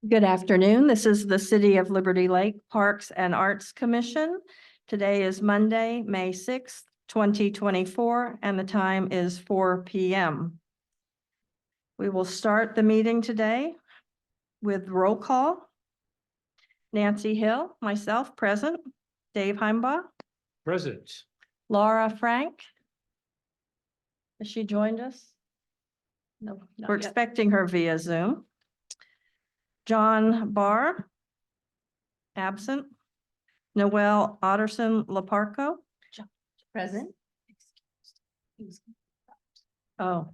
Good afternoon. This is the City of Liberty Lake Parks and Arts Commission. Today is Monday, May 6th, 2024, and the time is 4 p.m. We will start the meeting today with roll call. Nancy Hill, myself, present. Dave Heimbach, Present. Laura Frank. Has she joined us? No, We're expecting her via Zoom. John Barr, absent. Noel Otterson Laparco. Present. Oh.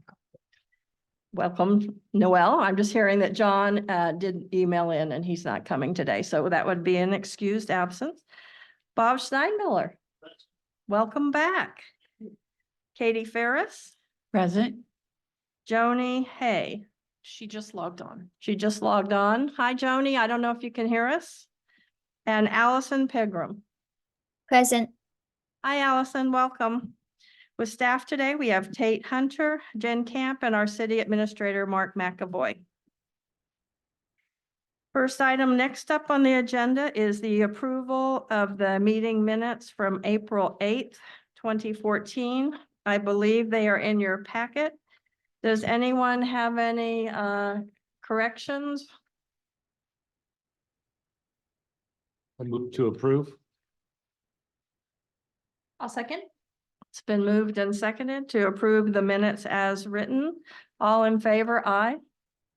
Welcome, Noel. I'm just hearing that John did email in and he's not coming today, so that would be an excused absence. Bob Steinmiller. Welcome back. Katie Ferris. Present. Joni Hay. She just logged on. She just logged on. Hi, Joni. I don't know if you can hear us. And Allison Pegram. Present. Hi, Allison. Welcome. With staff today, we have Tate Hunter, Jen Camp, and our city administrator, Mark McAvoy. First item next up on the agenda is the approval of the meeting minutes from April 8th, 2014. I believe they are in your packet. Does anyone have any corrections? I move to approve. I'll second. It's been moved and seconded to approve the minutes as written. All in favor, aye.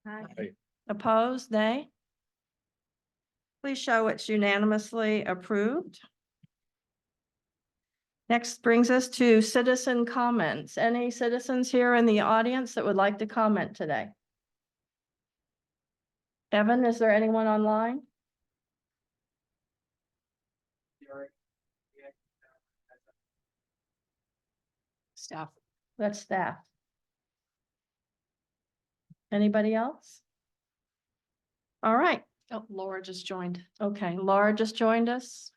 Aye. Opposed, nay. Please show it's unanimously approved. Next brings us to citizen comments. Any citizens here in the audience that would like to comment today? Evan, is there anyone online? Staff. That's staff. Anybody else? All right. Oh, Laura just joined. Okay, Laura just joined us.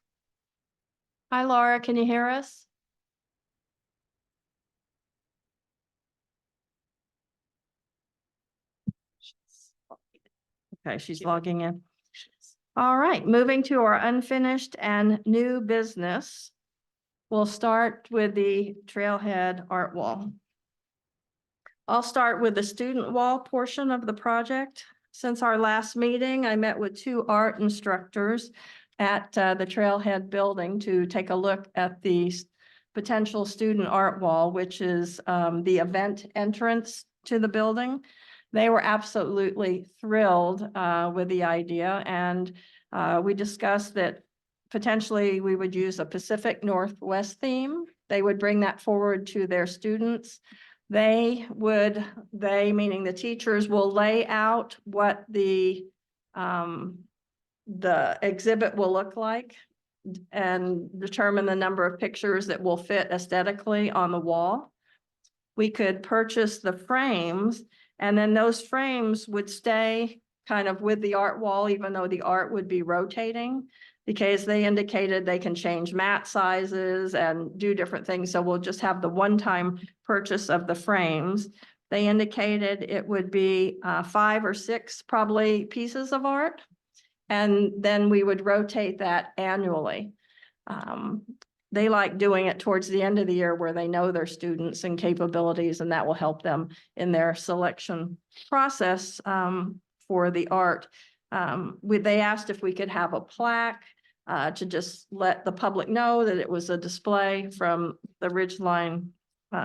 Hi, Laura, can you hear us? Okay, she's logging in. All right, moving to our unfinished and new business. We'll start with the Trailhead Art Wall. I'll start with the student wall portion of the project. Since our last meeting, I met with two art instructors at the Trailhead building to take a look at the potential student art wall, which is the event entrance to the building. They were absolutely thrilled with the idea, and we discussed that potentially we would use a Pacific Northwest theme. They would bring that forward to their students. They, meaning the teachers, will lay out what the exhibit will look like and determine the number of pictures that will fit aesthetically on the wall. We could purchase the frames, and then those frames would stay kind of with the art wall, even though the art would be rotating, because they indicated they can change mat sizes and do different things. So we'll just have the one-time purchase of the frames. They indicated it would be 5 or 6 probably pieces of art, and then we would rotate that annually. They like doing it towards the end of the year where they know their students and capabilities, and that will help them in their selection process for the art. They asked if we could have a plaque to just let the public know that it was a display from the Ridgeline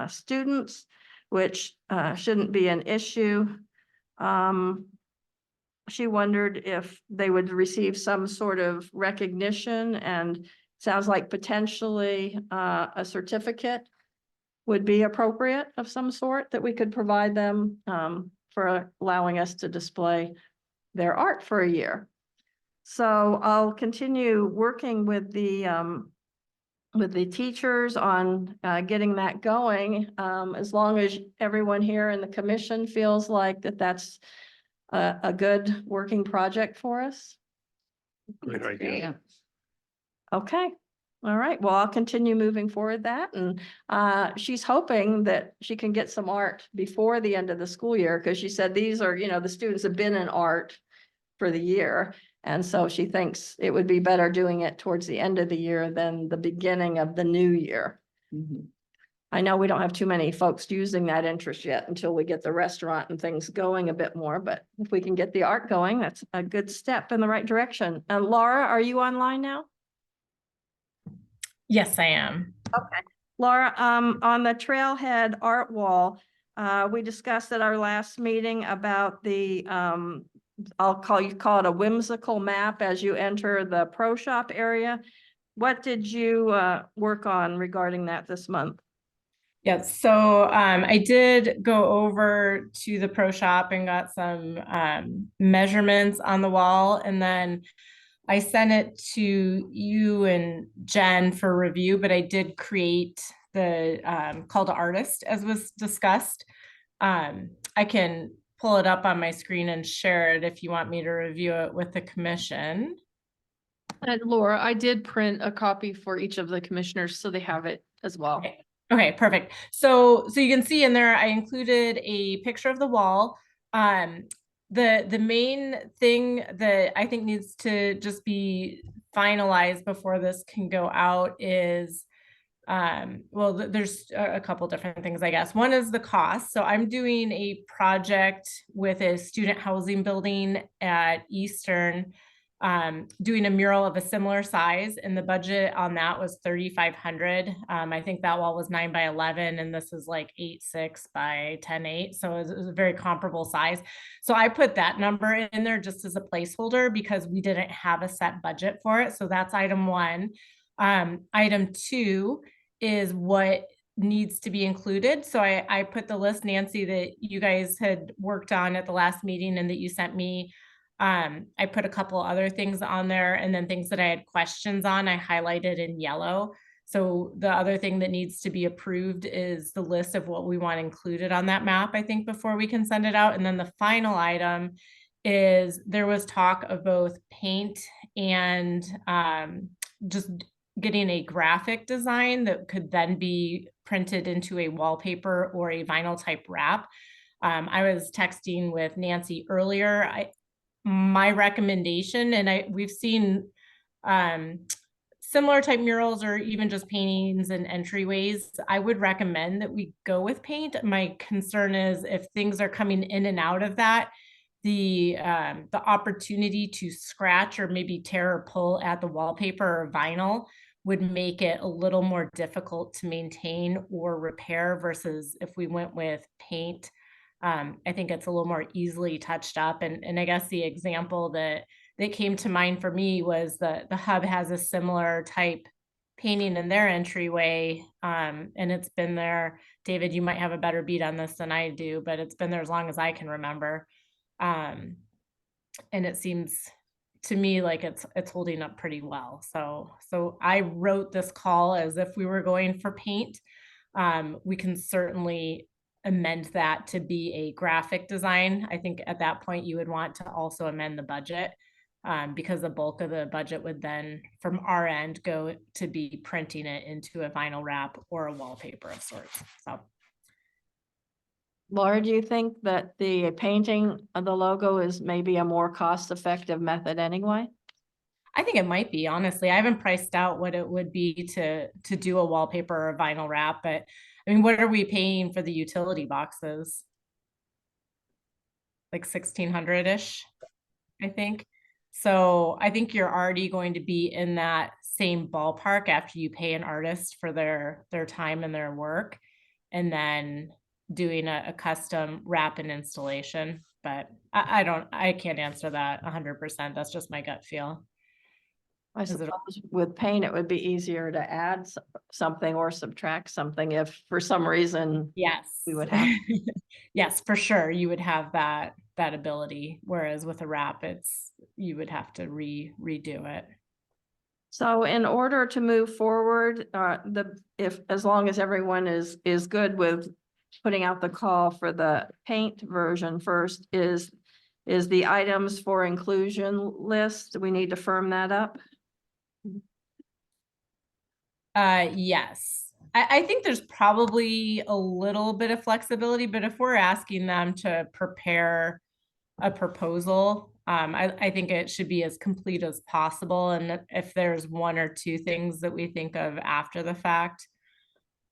students, which shouldn't be an issue. She wondered if they would receive some sort of recognition, and sounds like potentially a certificate would be appropriate of some sort that we could provide them for allowing us to display their art for a year. So I'll continue working with the teachers on getting that going, as long as everyone here in the commission feels like that's a good working project for us. Great idea. Okay. All right. Well, I'll continue moving forward that. And she's hoping that she can get some art before the end of the school year, because she said these are, the students have been in art for the year. And so she thinks it would be better doing it towards the end of the year than the beginning of the new year. I know we don't have too many folks using that interest yet until we get the restaurant and things going a bit more, but if we can get the art going, that's a good step in the right direction. And Laura, are you online now? Yes, I am. Laura, on the trailhead art wall, we discussed at our last meeting about the, call it a whimsical map as you enter the pro shop area. What did you, work on regarding that this month? Yes, so I did go over to the pro shop and got some measurements on the wall, and then I sent it to you and Jen for review, but I did create the call to artist as was discussed. I can pull it up on my screen and share it if you want me to review it with the commission. And Laura, I did print a copy for each of the commissioners, so they have it as well. Okay, perfect. So you can see in there, I included a picture of the wall. The main thing that I think needs to just be finalized before this can go out is, well, there's a couple different things, I guess. One is the cost. So I'm doing a project with a student housing building at Eastern, doing a mural of a similar size, and the budget on that was 3,500. I think that wall was 9 by 11, and this is like 8.6 by 10.8. So it was a very comparable size. So I put that number in there just as a placeholder because we didn't have a set budget for it. So that's item one. Item two is what needs to be included. So I put the list, Nancy, that you guys had worked on at the last meeting and that you sent me. I put a couple other things on there, and then things that I had questions on, I highlighted in yellow. So the other thing that needs to be approved is the list of what we want included on that map, I think, before we can send it out. And then the final item is there was talk of both paint and just getting a graphic design that could then be printed into a wallpaper or a vinyl type wrap. I was texting with Nancy earlier. My recommendation, and we've seen similar type murals or even just paintings and entryways, I would recommend that we go with paint. My concern is if things are coming in and out of that, the opportunity to scratch or maybe tear or pull at the wallpaper or vinyl would make it a little more difficult to maintain or repair versus if we went with paint. I think it's a little more easily touched up. And I guess the example that came to mind for me was the Hub has a similar type painting in their entryway. And it's been there. David, you might have a better beat on this than I do, but it's been there as long as I can remember. And it seems to me like it's holding up pretty well. So I wrote this call as if we were going for paint. We can certainly amend that to be a graphic design. I think at that point you would want to also amend the budget because the bulk of the budget would then from our end go to be printing it into a vinyl wrap or a wallpaper of sorts. So Laura, do you think that the painting of the logo is maybe a more cost-effective method anyway? I think it might be, honestly. I haven't priced out what it would be to do a wallpaper or a vinyl wrap, but I mean, what are we paying for the utility boxes? Like 1,600-ish, I think. So I think you're already going to be in that same ballpark after you pay an artist for their time and their work, and then doing a custom wrap and installation. But I can't answer that 100%. That's just my gut feel. I suppose with paint, it would be easier to add something or subtract something if for some reason. Yes. We would have. Yes, for sure. You would have that ability. Whereas with a wrap, you would have to redo it. So in order to move forward, as long as everyone is good with putting out the call for the paint version first, is the items for inclusion list. We need to firm that up. Yes. I think there's probably a little bit of flexibility, but if we're asking them to prepare a proposal. I think it should be as complete as possible. And if there's one or two things that we think of after the fact,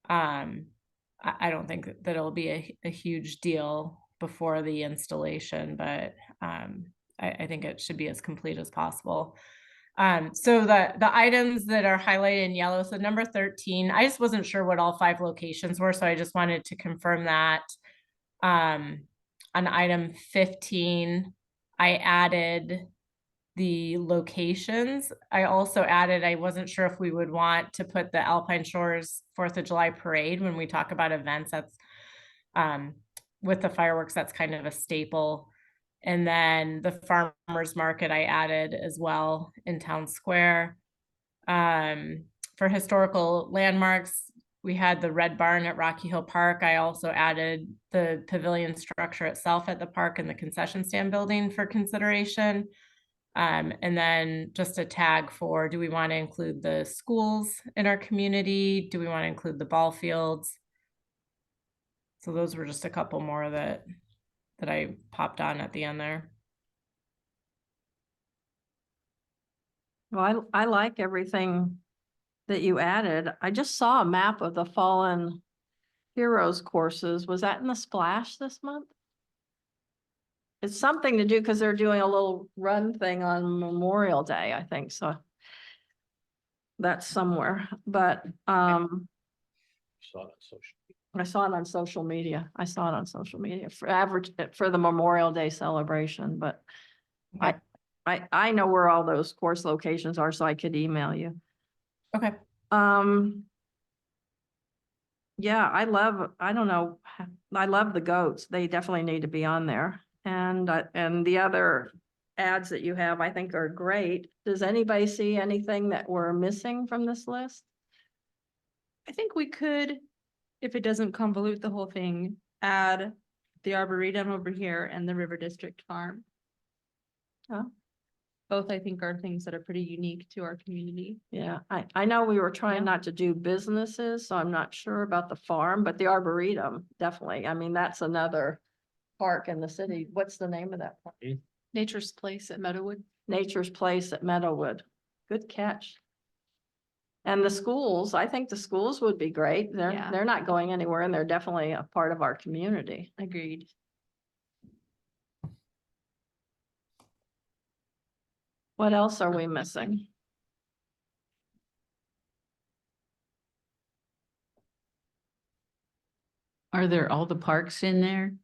I don't think that it'll be a huge deal before the installation, but I think it should be as complete as possible. So the items that are highlighted in yellow, so number 13, I just wasn't sure what all 5 locations were, so I just wanted to confirm that. On item 15, I added the locations. I also added, I wasn't sure if we would want to put the Alpine Shores 4th of July parade when we talk about events. That's with the fireworks, that's kind of a staple. And then the farmers market I added as well in Town Square. For historical landmarks, we had the Red Barn at Rocky Hill Park. I also added the pavilion structure itself at the park and the concession stand building for consideration. And then just a tag for, do we want to include the schools in our community? Do we want to include the ball fields? So those were just a couple more that I popped on at the end there. Well, I like everything that you added. I just saw a map of the Fallen Heroes courses. Was that in the splash this month? It's something to do because they're doing a little run thing on Memorial Day, I think, so. That's somewhere, but Saw it on social. I saw it on social media. I saw it on social media for average, for the Memorial Day celebration, but I know where all those course locations are, so I could email you. Okay. Yeah, I don't know, I love the goats. They definitely need to be on there. And the other ads that you have, I think are great. Does anybody see anything that we're missing from this list? I think we could, if it doesn't convolute the whole thing, add the Arboretum over here and the River District Farm. Oh. Both, I think, are things that are pretty unique to our community. Yeah, I know we were trying Yeah. not to do businesses, so I'm not sure about the farm, but the Arboretum, definitely. I mean, that's another park in the city. What's the name of that park? Nature's Place at Meadowood. Nature's Place at Meadowood. Good catch. And the schools, I think the schools would be great. Yeah. They're not going anywhere and they're definitely a part of our community. Agreed. What else are we missing? Are there all the parks in there?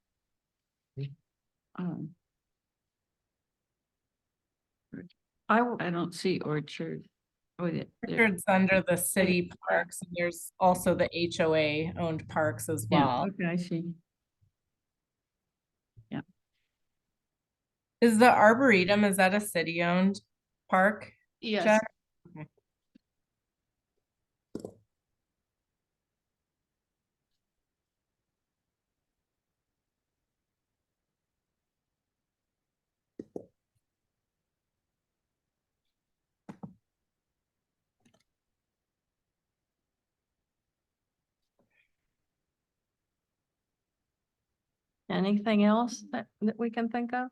I don't see Orchard. Oh, there. It's under the city parks. And there's also the HOA owned parks as Yeah, well. okay, I see. Is the Arboretum, is that a city owned park? Yes. Jack? Okay. Anything else that we can think of?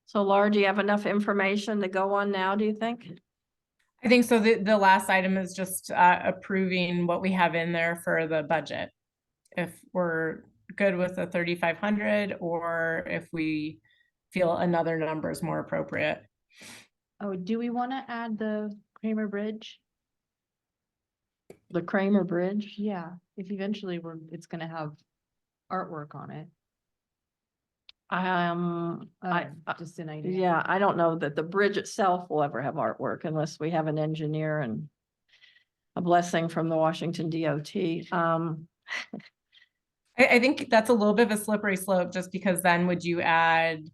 So Laura, do you have enough information to go on now, do you think? I think so. The last item is just approving what we have in there for the budget. If we're good with the 3,500 or if we feel another number is more appropriate. Oh, do we want to add the Kramer Bridge? The Kramer Bridge? Yeah, if eventually it's gonna have artwork on it. Just an idea. Yeah, I don't know that the bridge itself will ever have artwork unless we have an engineer and a blessing from the Washington DOT. I think that's a little bit of a slippery slope just because then would you add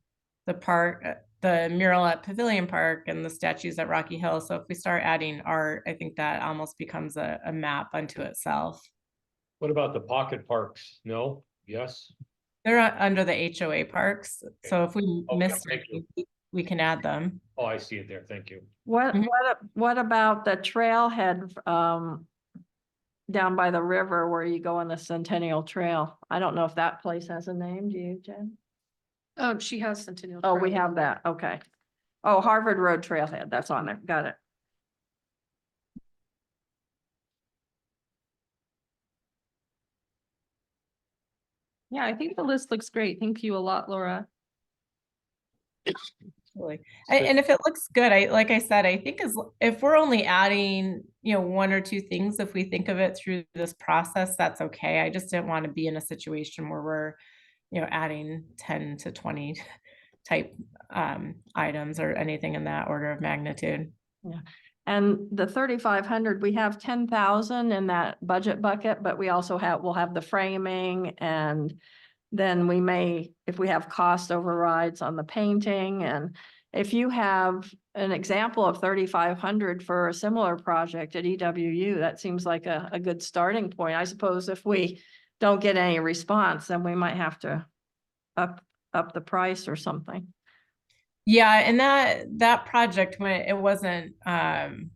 the park, the mural at Pavilion Park and the statues at Rocky Hill. So if we start adding art, I think that almost becomes a map unto itself. What about the pocket parks? No? Yes? They're under the HOA parks. So if we Okay, missed thank you. it, we can add them. Oh, I see it there. Thank you. What Mhm. about the trailhead down by the river where you go on the Centennial Trail. I don't know if that place has a name. Do you, Jen? She has Centennial. Oh, we Trail. have that. Okay. Oh, Harvard Road Trailhead. That's on there. Got it. Yeah, I think the list looks great. Thank you a lot, Laura. Absolutely. And if it looks good, like I said, I think if we're only adding, one or two things, if we think of it through this process, that's okay. I just didn't want to be in a situation where we're, adding 10 to 20 type items or anything in that order of magnitude. And the 3,500, we have 10,000 in that budget bucket, but we also we'll have the framing, and then we may, if we have cost overrides on the painting, and if you have an example of 3,500 for a similar project at EWU, that seems like a good starting point. I suppose if we don't get any response, then we might have to up the price or something. Yeah, and that project it wasn't an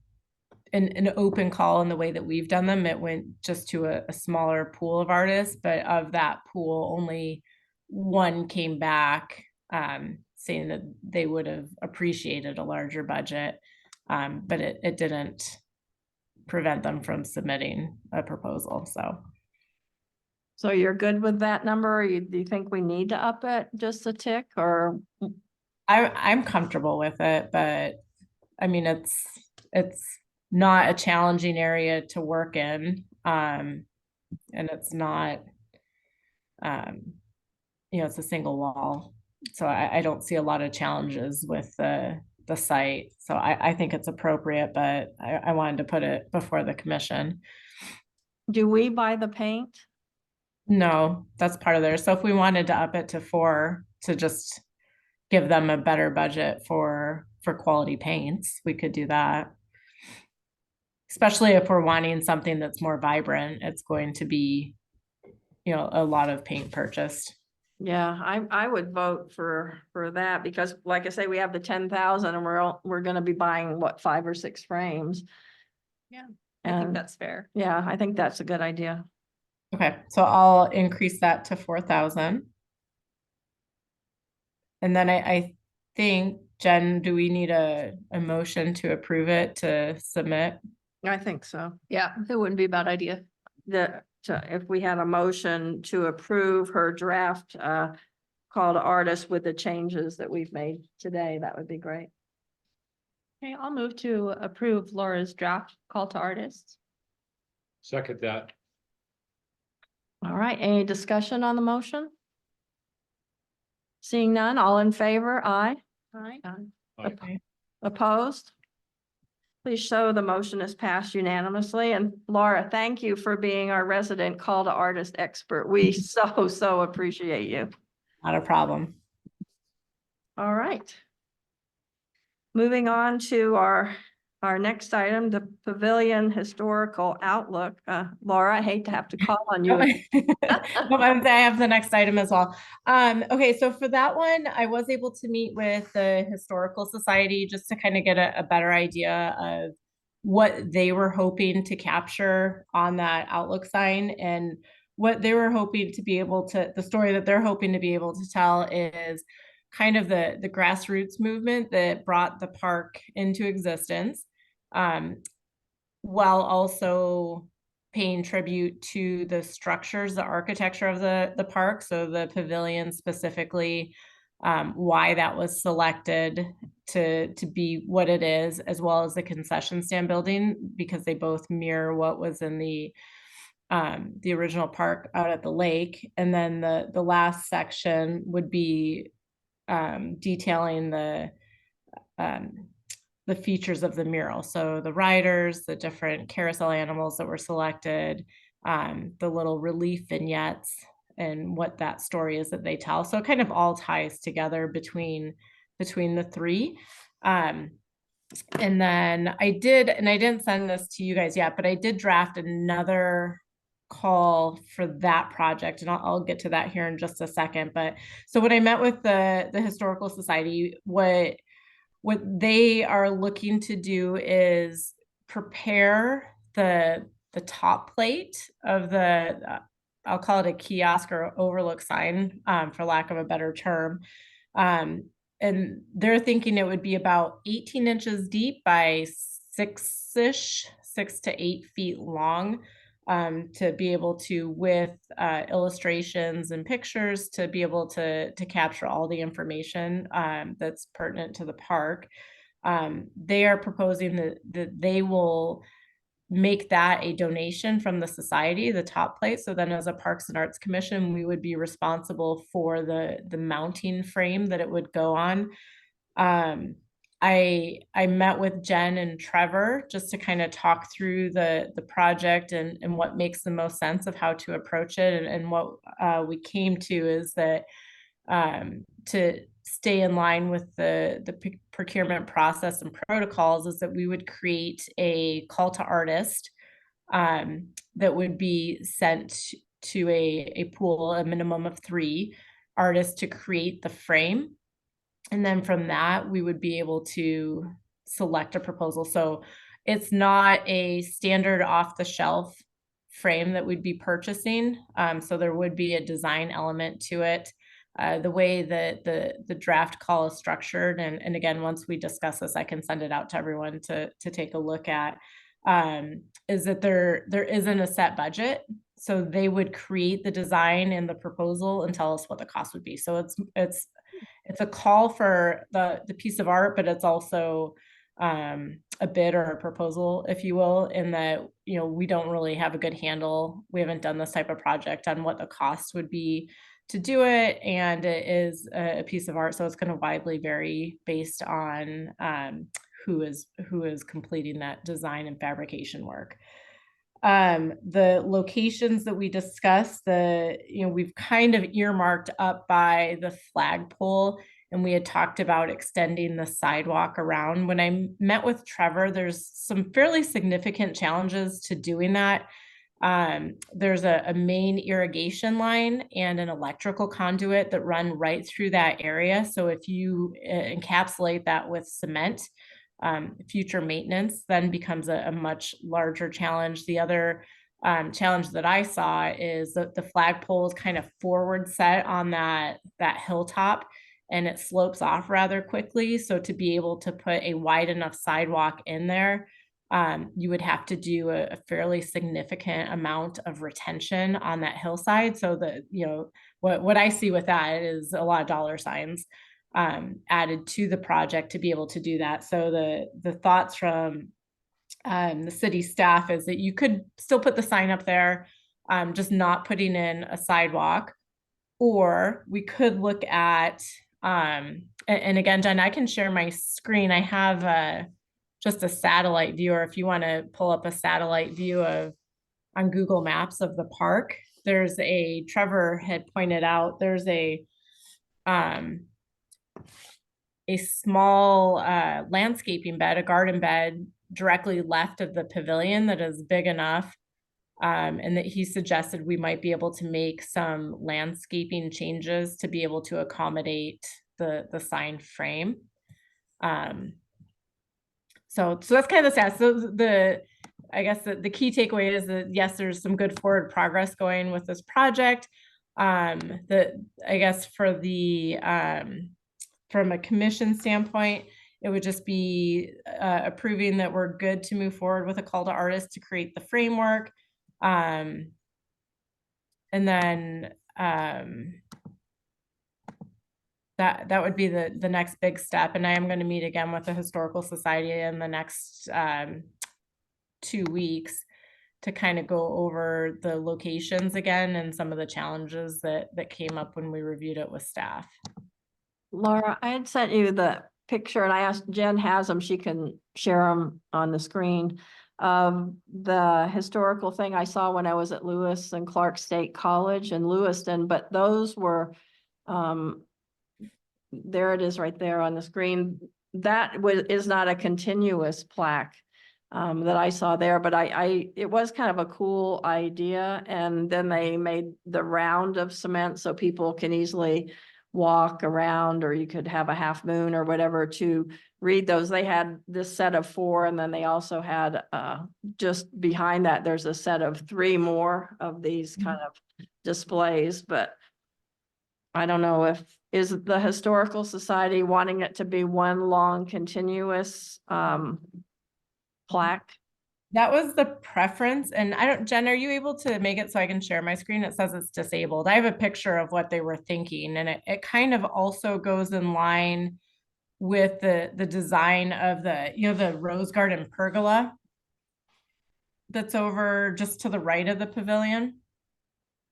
open call in the way that we've done them. It went just to a smaller pool of artists, but of that pool, only one came back saying that they would have appreciated a larger budget, but it didn't prevent them from submitting a proposal. So you're good with that number? Or do you think we need to up it just a tick, or? I'm comfortable with it, but I mean, it's not a challenging area to work in. And it's not, it's a single wall. So I don't see a lot of challenges with the site. So I think it's appropriate, but I wanted to put it before the commission. Do we buy the paint? No, that's part of there. So if we wanted to up it to 4 to just give them a better budget for quality paints, we could do that. Especially if we're wanting something that's more vibrant, it's going to be, a lot of paint purchased. Yeah, I would vote for that, because like I say, we have the 10,000 and we're gonna be buying what, 5 or 6 frames. Yeah, I think And that's fair. yeah, I think that's a good idea. Okay, so I'll increase that to 4,000. And then I think, Jen, do we need a motion to approve it to submit? I think so. Yeah, it wouldn't be a bad idea. If we had a motion to approve her draft call to artists with the changes that we've made today, that would be great. Okay, I'll move to approve Laura's draft call to artists. Second that. All right, any discussion on the motion? Seeing none, all in favor, aye. Aye. Aye. Opposed? Please show the motion is passed unanimously. And Laura, thank you for being our resident call to artist expert. We so appreciate you. Not a problem. All right. Moving on to our next item, the Pavilion Historical Outlook. Laura, I hate to have to call on you. I have the next item as well. Okay, so for that one, I was able to meet with the Historical Society just to kind of get a better idea of what they were hoping to capture on that Outlook sign, and what they were hoping to be able to, the story that they're hoping to be able to tell is kind of the grassroots movement that brought the park into existence, while also paying tribute to the structures, the architecture of the park. So the pavilion specifically, why that was selected to be what it is, as well as the concession stand building, because they both mirror what was in the original park out at the lake. And then the last section would be detailing the features of the mural. So the riders, the different carousel animals that were selected, the little relief vignettes, and what that story is that they tell. So it kind of all ties together between the three. And then I didn't send this to you guys yet, but I did draft another call for that project, and I'll get to that here in just a second. But so when I met with the Historical Society, what they are looking to do is prepare the the top plate of the, I'll call it a kiosk or overlook sign, for lack of a better term. And they're thinking it would be about 18 inches deep by 6 to 8 feet long, to be able to, with illustrations and pictures, to be able to capture all the information that's pertinent to the park. They are proposing that they will make that a donation from the society, the top plate. So then as a Parks and Arts Commission, we would be responsible for the mounting frame that it would go on. I met with Jen and Trevor just to kind of talk through the project and what makes the most sense of how to approach it. And what we came to is that to stay in line with the procurement process and protocols is that we would create a call to artist that would be sent to a pool, a minimum of 3 artists, to create the frame. And then from that, we would be able to select a proposal. So it's not a standard off the shelf frame that we'd be purchasing. So there would be a design element to it. The way that the draft call is structured, and again, once we discuss this, I can send it out to everyone to take a look at, is that there isn't a set budget. So they would create the design and the proposal and tell us what the cost would be. So it's a call for the piece of art, but it's also a bid or a proposal, if you will, in that, you know, we don't really have a good handle. We haven't done this type of project on what the cost would be to do it, and it is a piece of art, so it's going to widely vary based on who is completing that design and fabrication work. The locations that we discussed, we've kind of earmarked up by the flagpole, and we had talked about extending the sidewalk around. When I met with Trevor, there's some fairly significant challenges to doing that. There's a main irrigation line and an electrical conduit that run right through that area. So if you encapsulate that with cement, future maintenance then becomes a much larger challenge. The other challenge that I saw is that the flagpole is kind of forward set on that hilltop, and it slopes off rather quickly. So to be able to put a wide enough sidewalk in there, you would have to do a fairly significant amount of retention on that hillside. So that, you know, what I see with that is a lot of dollar signs added to the project to be able to do that. So the thoughts from the city staff is that you could still put the sign up there, just not putting in a sidewalk, or we could look at, and again, Jen, I can share my screen. I have just a satellite view, or if you want to pull up a satellite view on Google Maps of the park, Trevor had pointed out, there's a small landscaping bed, a garden bed directly left of the pavilion that is big enough, and that he suggested we might be able to make some landscaping changes to be able to accommodate the sign frame. So that's kind of the stats. So I guess the key takeaway is that yes, there's some good forward progress going with this project. I guess for the from a commission standpoint, it would just be approving that we're good to move forward with a call to artists to create the framework. And then that would be the next big step. And I am going to meet again with the Historical Society in the next 2 weeks to kind of go over the locations again and some of the challenges that came up when we reviewed it with staff. Laura, I had sent you the picture and I asked Jen has them, she can share them on the screen, of the historical thing I saw when I was at Lewis and Clark State College in Lewiston, but those were, there it is right there on the screen. That is not a continuous plaque that I saw there, but it was kind of a cool idea. And then they made the round of cement so people can easily walk around, or you could have a half moon or whatever to read those. They had this set of 4, and then they also had, just behind that, there's a set of 3 more of these kind of displays, but I don't know is the Historical Society wanting it to be one long continuous, plaque? That was the preference, and I don't, Jen, are you able to make it so I can share my screen? It says it's disabled. I have a picture of what they were thinking, and it kind of also goes in line with the design of the Rose Garden pergola that's over just to the right of the pavilion.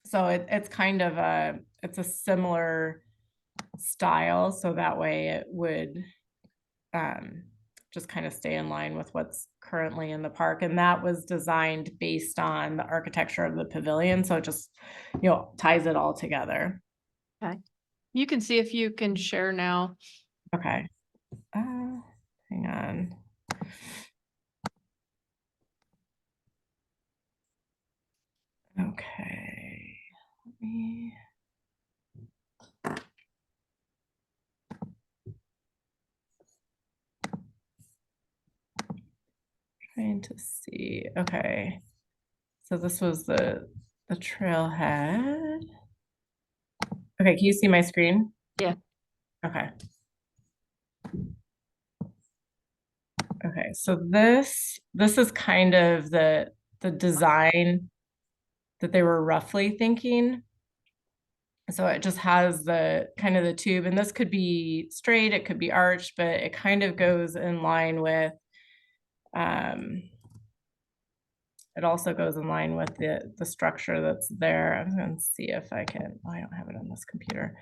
So it's kind of it's a similar style, so that way it would just kind of stay in line with what's currently in the park. And that was designed based on the architecture of the pavilion. So it just, ties it all together. You can see if you can share now. Okay. Hang on. Okay. Let me... Trying to see. Okay. So this was the trailhead. Okay, can you see my screen? Yeah. Okay. Okay, so this is kind of the design that they were roughly thinking. So it just has the kind of the tube, and this could be straight, it could be arched, but it kind of goes in line with it also goes in line with the structure that's there. I'm going to see if I can, I don't have it on this computer.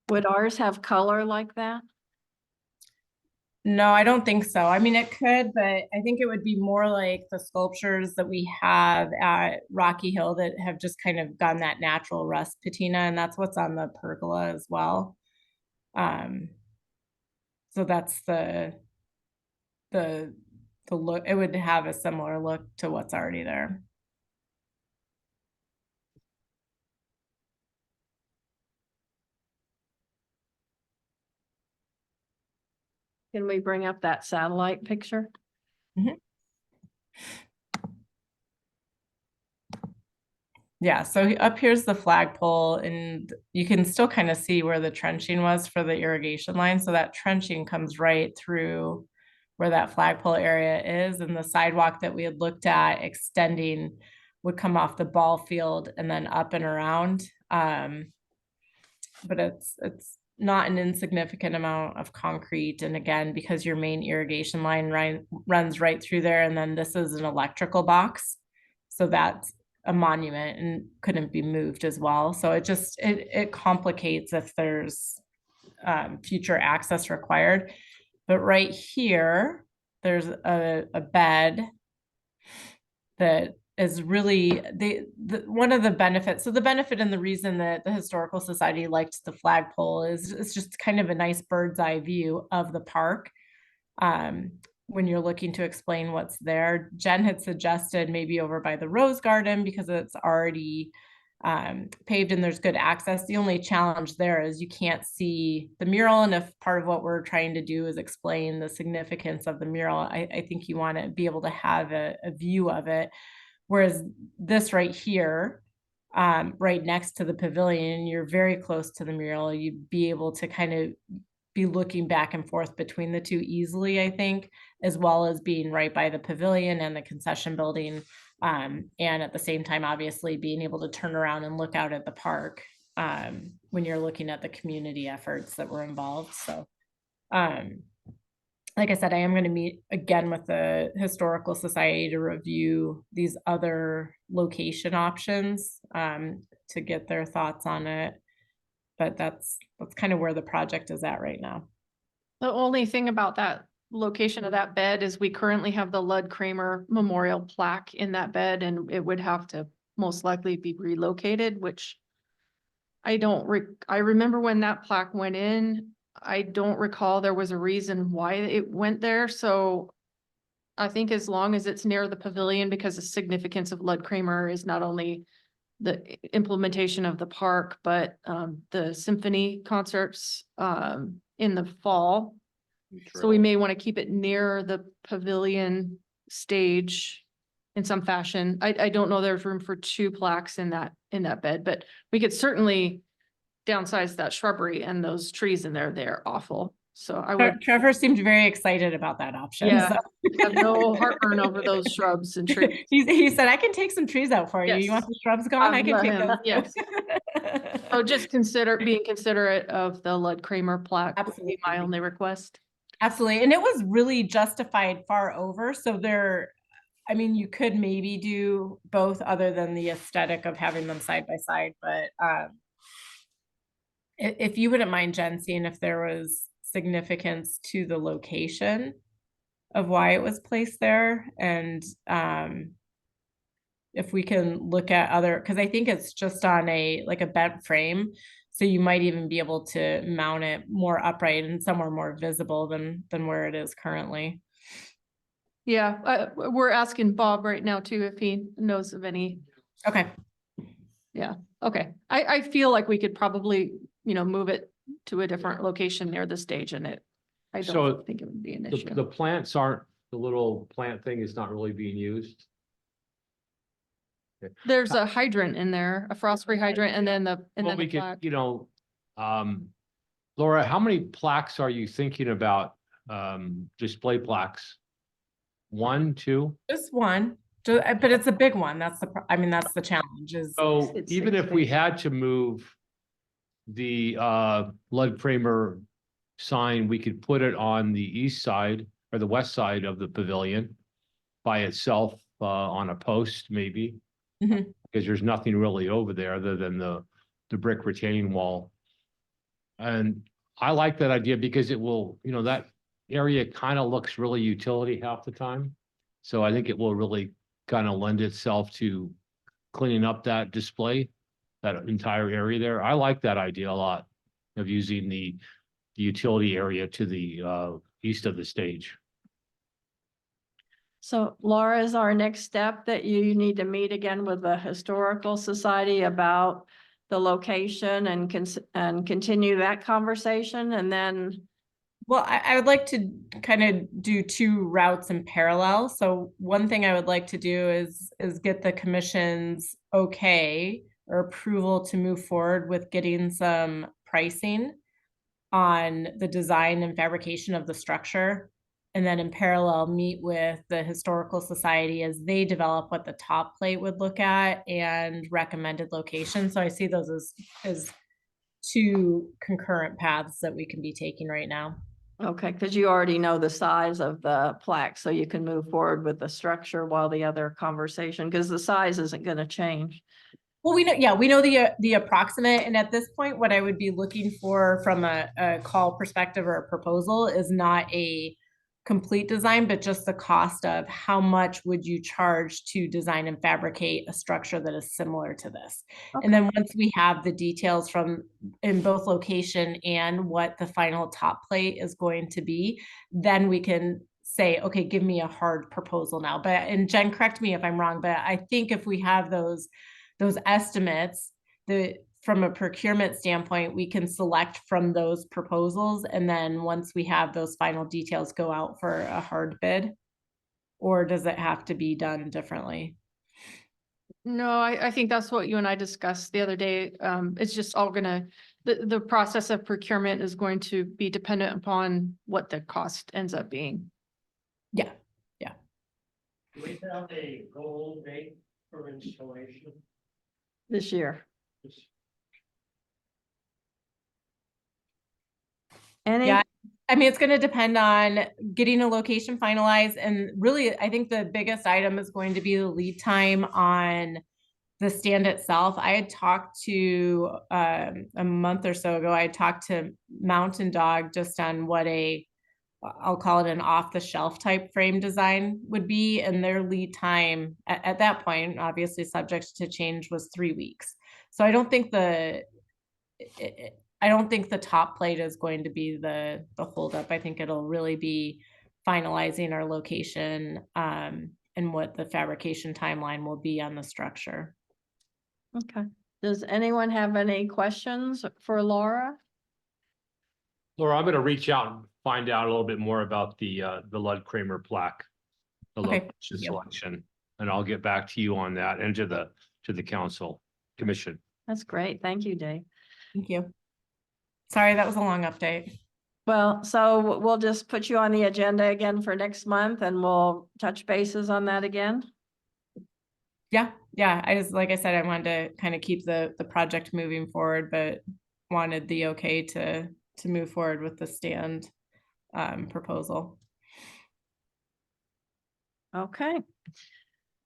Would ours have color like that? No, I don't think so. I mean, it could, but I think it would be more like the sculptures that we have at Rocky Hill that have just kind of gone that natural rust patina, and that's what's on the pergola as well. So that's the look. It would have a similar look to what's already there. Can we bring up that satellite picture? Yeah, so up here's the flagpole, and you can still kind of see where the trenching was for the irrigation line. So that trenching comes right through where that flagpole area is, and the sidewalk that we had looked at extending would come off the ball field and then up and around. But it's not an insignificant amount of concrete. And again, because your main irrigation line runs right through there, and then this is an electrical box. So that's a monument and couldn't be moved as well. So it complicates if there's future access required. But right here, there's a bed that is really one of the benefits. So the benefit and the reason that the Historical Society liked the flagpole is it's just kind of a nice bird's eye view of the park. When you're looking to explain what's there, Jen had suggested maybe over by the Rose Garden because it's already paved and there's good access. The only challenge there is you can't see the mural. And if part of what we're trying to do is explain the significance of the mural, I think you want to be able to have a view of it. Whereas this right here, right next to the pavilion, you're very close to the mural. You'd be able to kind of be looking back and forth between the two easily, I think, as well as being right by the pavilion and the concession building. And at the same time, obviously being able to turn around and look out at the park when you're looking at the community efforts that were involved. So, like I said, I am going to meet again with the Historical Society to review these other location options to get their thoughts on it. But that's kind of where the project is at right now. The only thing about that location of that bed is we currently have the Lud Kramer Memorial plaque in that bed, and it would have to most likely be relocated, which I remember when that plaque went in, I don't recall there was a reason why it went there. So I think as long as it's near the pavilion, because the significance of Lud Kramer is not only implementation of the park, but the symphony concerts in the fall. So we may want to keep it near the pavilion stage in some fashion. I don't know there's room for 2 plaques in that bed, but we could certainly downsize that shrubbery and those trees in there. They're awful. So I would, Trevor seemed very excited about that option. yeah, so. have no heartburn over those shrubs and trees. He said, I can take some trees out for you. You want Yes. the shrubs gone? I can Let take him, those. yes. So just being considerate of the Lud Kramer plaque would be my Absolutely. only request. Absolutely. And it was really justified far over. So I mean, you could maybe do both other than the aesthetic of having them side by side, but if you wouldn't mind, Jen, seeing if there was significance to the location of why it was placed there, and if we can look at other, because I think it's just on a bent frame, so you might even be able to mount it more upright and somewhere more visible than where it is currently. Yeah, we're asking Bob right now too, if he knows of any. Okay. Okay, I feel like we could probably, move it to a different location near the stage and I So don't think it would be an The issue. plants aren't, the little plant thing is not really being used. There's a hydrant in there, a frost-free hydrant, and then Well, the we could, plaque. Laura, how many plaques are you thinking about, display plaques? 1, 2? Just one, but it's a big one. That's that's the challenge is. So It's even 6 if we feet. had to move the Lud Kramer sign, we could put it on the east side or the west side of the pavilion by itself, on a post maybe. Mhm. Because there's nothing really over there other than the brick retaining wall. And I like that idea because it will, that area kind of looks really utility half the time. So I think it will really kind of lend itself to cleaning up that display, that entire area there. I like that idea a lot of using the utility area to the east of the stage. So Laura, is our next step that you need to meet again with the Historical Society about the location and continue that conversation, and then Well, I would like to kind of do 2 routes in parallel. So one thing I would like to do is get the commission's okay or approval to move forward with getting some pricing on the design and fabrication of the structure. And then in parallel, meet with the Historical Society as they develop what the top plate would look at and recommended location. So I see those as 2 concurrent paths that we can be taking right now. okay, because you already know the size of the plaque, so you can move forward with the structure while the other conversation, because the size isn't going to change. Well, we know the approximate, and at this point, what I would be looking for from a call perspective or a proposal is not a complete design, but just the cost of how much would you charge to design and fabricate a structure that is similar to this. And then once we have the details in both location and what the final top plate is going to be, then we can say, okay, give me a hard proposal now. And Jen, correct me if I'm wrong, but I think if we have those estimates, from a procurement standpoint, we can select from those proposals. And then once we have those final details, go out for a hard bid, or does it have to be done differently? No, I think that's what you and I discussed the other day. It's just all the process of procurement is going to be dependent upon what the cost ends up being. Yeah. Do we have a goal date for installation? This year. Any, Yeah. I mean, it's going to depend on getting a location finalized. And really, I think the biggest item is going to be the lead time on the stand itself. I had talked to, a month or so ago, I talked to Mountain Dog just on what I'll call it an off-the-shelf type frame design would be. And their lead time at that point, obviously subject to change, was 3 weeks. So I don't think the top plate is going to be the holdup. I think it'll really be finalizing our location and what the fabrication timeline will be on the structure. Okay. Does anyone have any questions for Laura? Laura, I'm gonna reach out and find out a little bit more about the Lud Kramer plaque. The Okay, location thank you. selection, and I'll get back to you on that and to the council commission. That's great. Thank you, Dave. Thank you. Sorry, that was a long update. Well, so we'll just put you on the agenda again for next month and we'll touch bases on that again. Yeah, yeah. I just, like I said, I wanted to kind of keep the project moving forward, but wanted the okay to move forward with the stand proposal. Okay.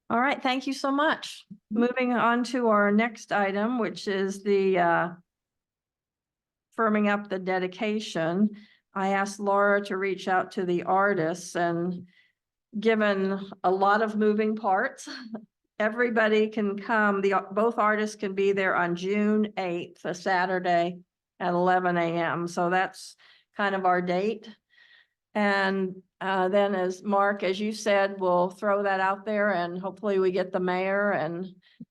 All right, thank you so much. Moving on to our next item, which is the firming up the dedication. I asked Laura to reach out to the artists, and given a lot of moving parts, everybody can come, both artists can be there on June 8th, a Saturday at 11 a.m. So that's kind of our date. And then as Mark, as you said, we'll throw that out there and hopefully we get the mayor and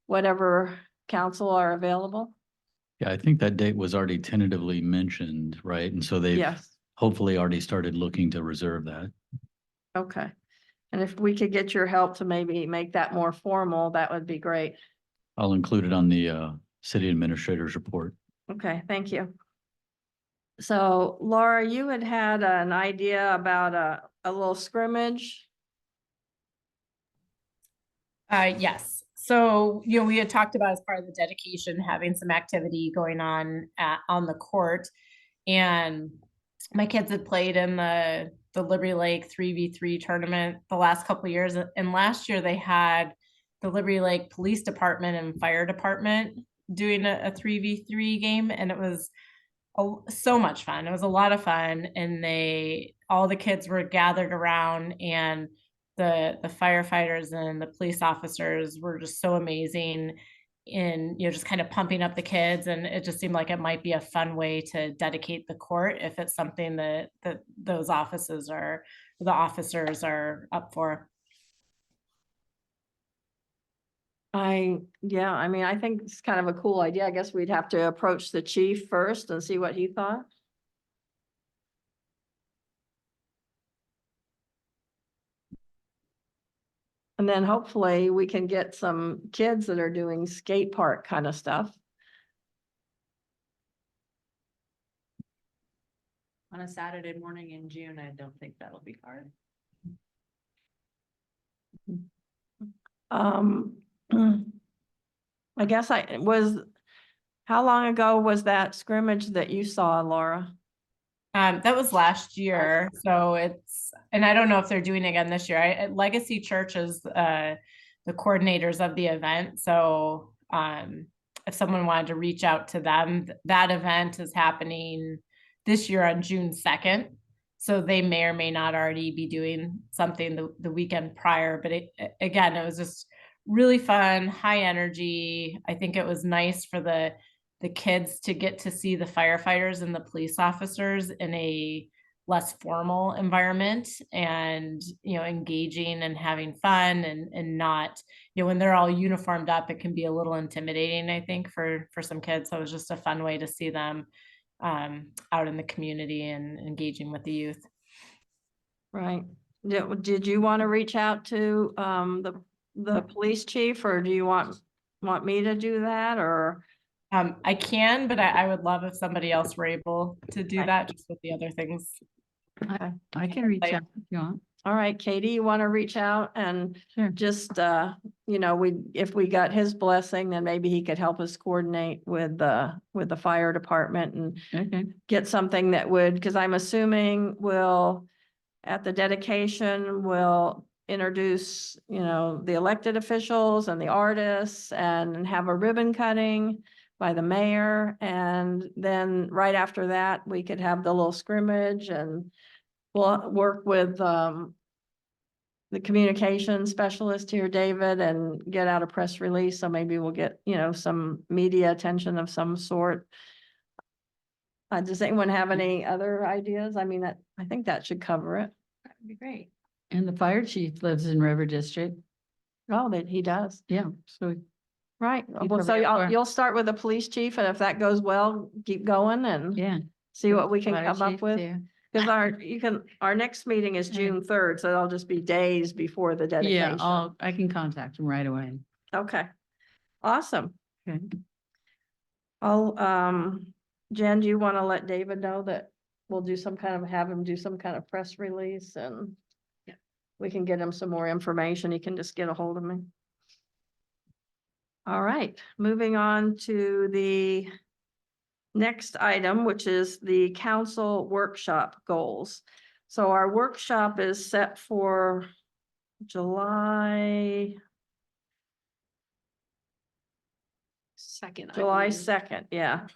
whatever council are available. Yeah, I think that date was already tentatively mentioned, right? And so they've Yes, hopefully already started looking to reserve that. okay. And if we could get your help to maybe make that more formal, that would be great. I'll include it on the city administrator's report. Okay, thank you. So Laura, you had an idea about a little scrimmage. Yes. So, we had talked about as part of the dedication, having some activity going on on the court. And my kids had played in the Liberty Lake 3v3 tournament the last couple of years. And last year they had the Liberty Lake Police Department and Fire Department doing a 3v3 game. And it was so much fun. It was a lot of fun. And all the kids were gathered around, and the firefighters and the police officers were just so amazing in, just kind of pumping up the kids. And it just seemed like it might be a fun way to dedicate the court if it's something that those the officers are up for. Yeah, I mean, I think it's kind of a cool idea. I guess we'd have to approach the chief first and see what he thought. And then hopefully we can get some kids that are doing skate park kind of stuff. On a Saturday morning in June, I don't think that'll be hard. I guess how long ago was that scrimmage that you saw, Laura? That was last year. So and I don't know if they're doing it again this year. Legacy Church is the coordinators of the event. So if someone wanted to reach out to them, that event is happening this year on June 2nd. So they may or may not already be doing something the weekend prior. But again, it was just really fun, high energy. I think it was nice for the kids to get to see the firefighters and the police officers in a less formal environment, and engaging and having fun, and not, when they're all uniformed up, it can be a little intimidating, I think, for some kids. So it was just a fun way to see them out in the community and engaging with the youth. Right. Did you want to reach out to the police chief, or do you want me to do that, or? I can, but I would love if somebody else were able to do Okay. that, just with the other things. Okay. I can reach out if you want. All right, Katie, you want to reach out and Sure. just, if we got his blessing, then maybe he could help us coordinate with the fire department and Okay. get something that would, because I'm assuming at the dedication, we'll introduce, the elected officials and the artists and have a ribbon cutting by the mayor. And then right after that, we could have the little scrimmage, and we'll work with the communication specialist here, David, and get out a press release. So maybe we'll get, some media attention of some sort. Does anyone have any other ideas? I mean, I think that should cover it. That'd be great. And the fire chief lives in River District. Oh, that he does. Yeah, so Right. Keep Well, so everybody up for- you'll start with the police chief, and if that goes well, keep going and Yeah. see what we can Fire come up chief with. too. Because our next meeting is Yeah. June 3rd, so that'll just be days before the Yeah, dedication. I can contact him right away. Okay. Awesome. Okay. Jen, do you want to let David know that we'll have him do some kind of press release and we can get him some more information. He can just get a hold of me. All right, moving on to the next item, which is the council workshop goals. So our workshop is set for July Second. I July believe. 2nd, yeah.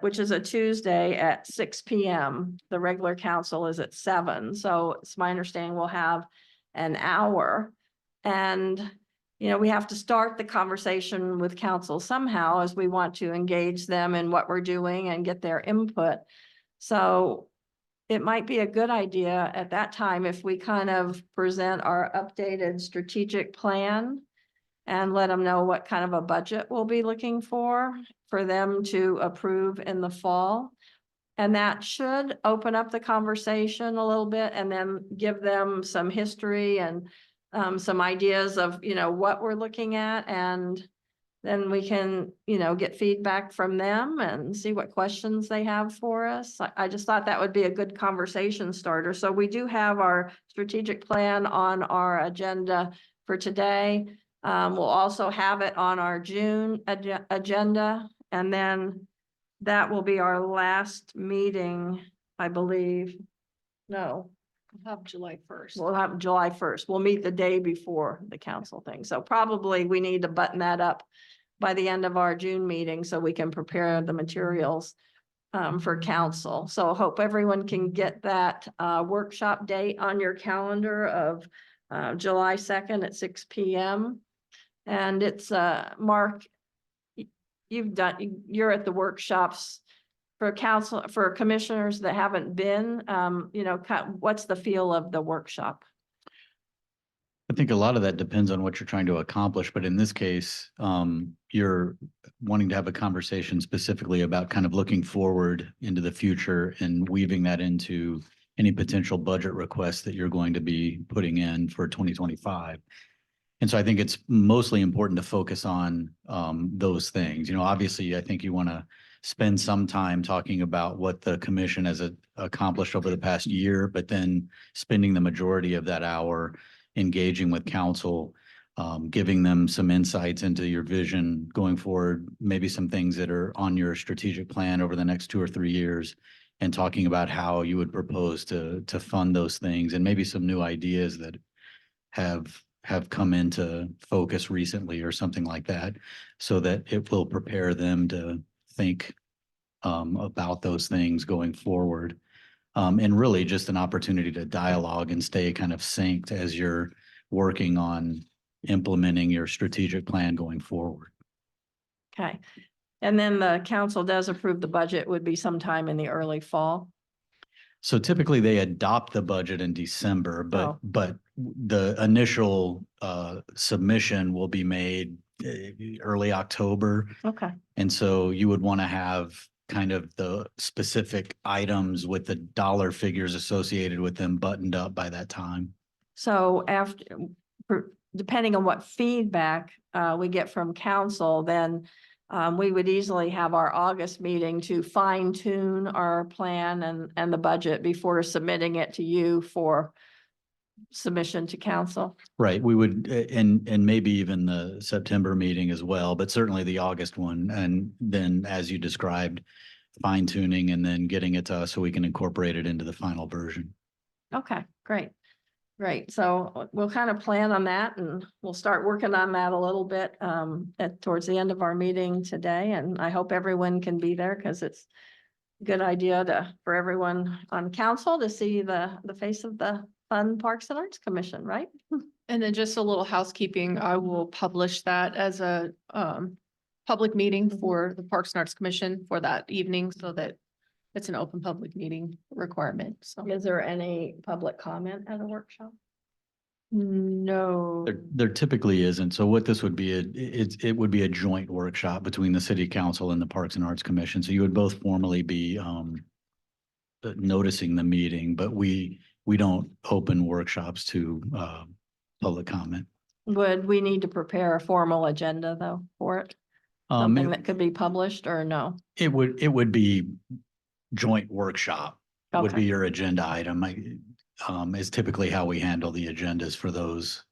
Which is a Tuesday at 6 PM. The regular council is at 7, so it's my understanding we'll have an hour. And, we have to start the conversation with council somehow as we want to engage them in what we're doing and get their input. So it might be a good idea at that time if we kind of present our updated strategic plan and let them know what kind of a budget we'll be looking for them to approve in the fall. And that should open up the conversation a little bit and then give them some history and some ideas of, what we're looking at. And then we can, get feedback from them and see what questions they have for us. I just thought that would be a good conversation starter. So we do have our strategic plan on our agenda for today. We'll also have it on our June agenda, and then that will be our last meeting, I believe. No, We'll have July 1st. we'll have July 1st. We'll meet the day before the council thing. So probably we need to button that up by the end of our June meeting so we can prepare the materials for council. So hope everyone can get that workshop date on your calendar of July 2nd at 6 PM. And it's Mark, you're at the workshops for council, for commissioners that haven't been, what's the feel of the workshop? I think a lot of that depends on what you're trying to accomplish, but in this case, you're wanting to have a conversation specifically about kind of looking forward into the future and weaving that into any potential budget requests that you're going to be putting in for 2025. And so I think it's mostly important to focus on those things. Obviously, I think you want to spend some time talking about what the commission has accomplished over the past year, but then spending the majority of that hour engaging with council, giving them some insights into your vision going forward, maybe some things that are on your strategic plan over the next 2 or 3 years, and talking about how you would propose to fund those things, and maybe some new ideas that have come into focus recently or something like that, so that it will prepare them to think about those things going forward. And really just an opportunity to dialogue and stay kind of synced as you're working on implementing your strategic plan going forward. Okay. And then the council does approve the budget would be sometime in the early fall. So typically they adopt the budget in December, Oh. but the initial submission will be made early October. Okay. And so you would want to have kind of the specific items with the dollar figures associated with them buttoned up by that time. So depending on what feedback we get from council, then we would easily have our August meeting to fine tune our plan and the budget before submitting it to you for submission to council. Right. We would, and maybe even the September meeting as well, but certainly the August one. And then, as you described, fine tuning and then getting it to us so we can incorporate it into the final version. Okay, great. Great. So we'll kind of plan on that and we'll start working on that a little bit towards the end of our meeting today. And I hope everyone can be there because it's a good idea for everyone on council to see the face of the Fun Parks and Arts Commission, right? And then just a little housekeeping, I will publish that as a public meeting for the Parks and Arts Commission for that evening so that it's an open public meeting requirement. So Is there any public comment at a workshop? No. There typically isn't. So what this would be, it would be a joint workshop between the city council and the Parks and Arts Commission. So you would both formally be noticing the meeting, but we don't open workshops to public comment. Would we need to prepare a formal agenda though for it? Something that could be published or no? It would be joint workshop would be Okay. your agenda item. Is typically how we handle the agendas for those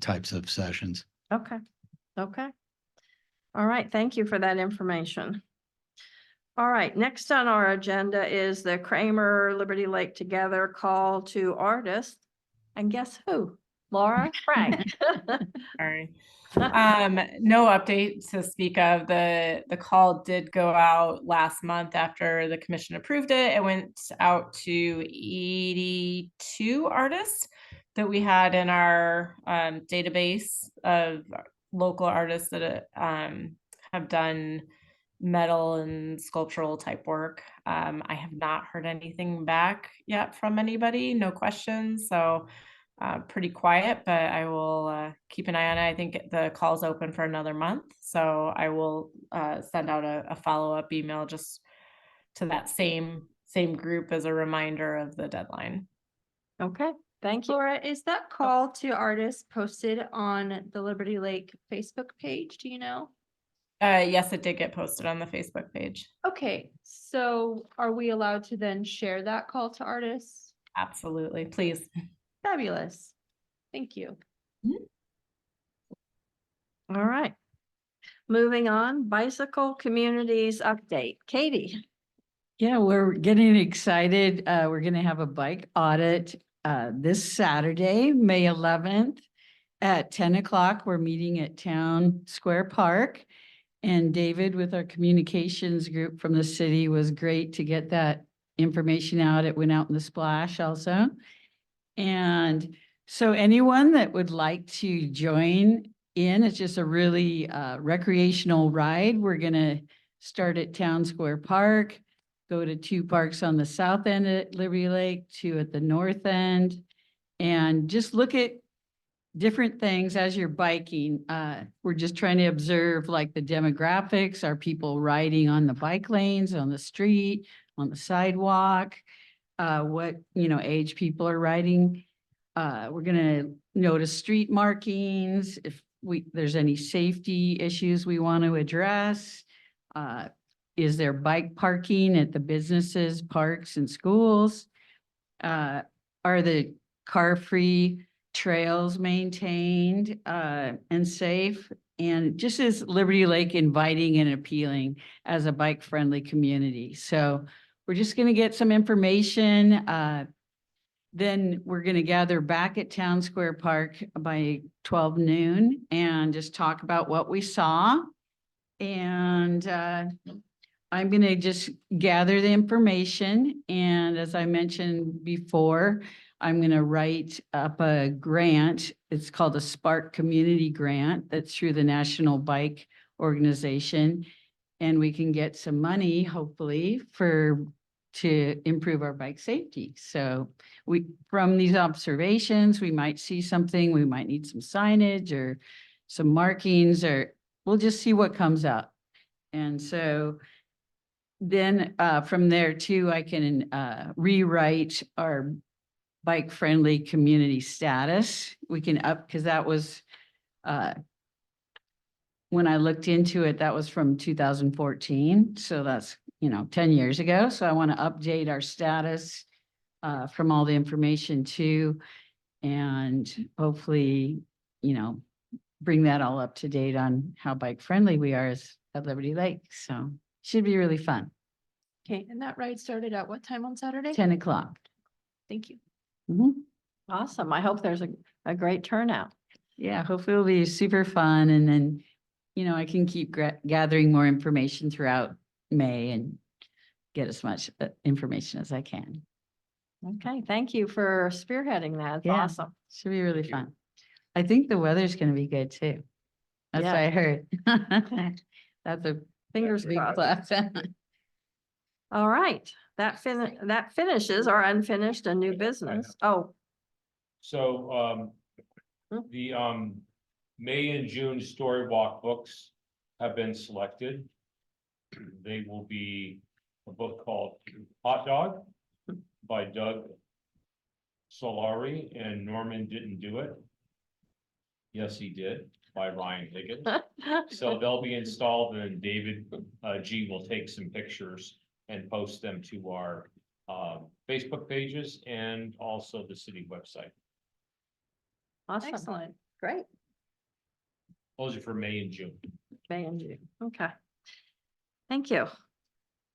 types of sessions. Okay, okay. All right, thank you for that information. All right, next on our agenda is the Kramer Liberty Lake Together call to artists. And guess who? Laura Frank. Sorry. No update to speak of. The call did go out last month after the commission approved it. It went out to 82 artists that we had in our database of local artists that have done metal and sculptural type work. I have not heard anything back yet from anybody, no questions. So pretty quiet, but I will keep an eye on it. I think the call's open for another month. So I will send out a follow-up email just to that same group as a reminder of the deadline. Okay, thank you. Laura, is that call to artists posted on the Liberty Lake Facebook page? Do you know? Yes, it did get posted on the Facebook page. Okay, so are we allowed to then share that call to artists? Absolutely, please. Fabulous. Thank you. All right. Moving on, bicycle communities update. Katie. Yeah, we're getting excited. We're gonna have a bike audit this Saturday, May 11th at 10 o'clock. We're meeting at Town Square Park. And David with our communications group from the city was great to get that information out. It went out in the splash also. And so anyone that would like to join in, it's just a really recreational ride. We're gonna start at Town Square Park, go to 2 parks on the south end at Liberty Lake, 2 at the north end, and just look at different things as you're biking. We're just trying to observe like the demographics. Are people riding on the bike lanes, on the street, on the sidewalk? What, age people are riding. We're gonna notice street markings, if there's any safety issues we want to address. Is there bike parking at the businesses, parks and schools? Are the car-free trails maintained and safe? And just is Liberty Lake inviting and appealing as a bike-friendly community? So we're just going to get some information. Then we're going to gather back at Town Square Park by 12 noon and just talk about what we saw. And I'm going to just gather the information. And as I mentioned before, I'm going to write up a grant. It's called a Spark Community Grant that's through the National Bike Organization. And we can get some money, hopefully, to improve our bike safety. So from these observations, we might see something, we might need some signage or some markings, or we'll just see what comes up. And so then from there too, I can rewrite our bike-friendly community status. We can because that was, when I looked into it, that was from 2014. So that's, 10 years ago. So I want to update our status from all the information too. And hopefully, bring that all up to date on how bike-friendly we are at Liberty Lake. So should be really fun. Okay, and that ride started at what time on Saturday? 10 o'clock. Thank you. Mhm. Awesome. I hope there's a great turnout. Yeah, hopefully it'll be super fun. And then, I can keep gathering more information throughout May and get as much information as I can. Okay, thank you for spearheading that. It's Yeah. awesome. Should be really fun. I think the weather's gonna be good too. That's what Yeah. I heard. That's a Fingers big crossed. plus. All right, that finishes our unfinished and new business. Oh, So, The May and June Story Walk books have been selected. They will be a book called Hot Dog by Doug Solari and Norman Didn't Do It. Yes, he did, by Ryan Higgins. So they'll be installed and David G will take some pictures and post them to our Facebook pages and also the city website. Awesome. Excellent. Great. Those are for May and June. May and June. Okay. Thank you.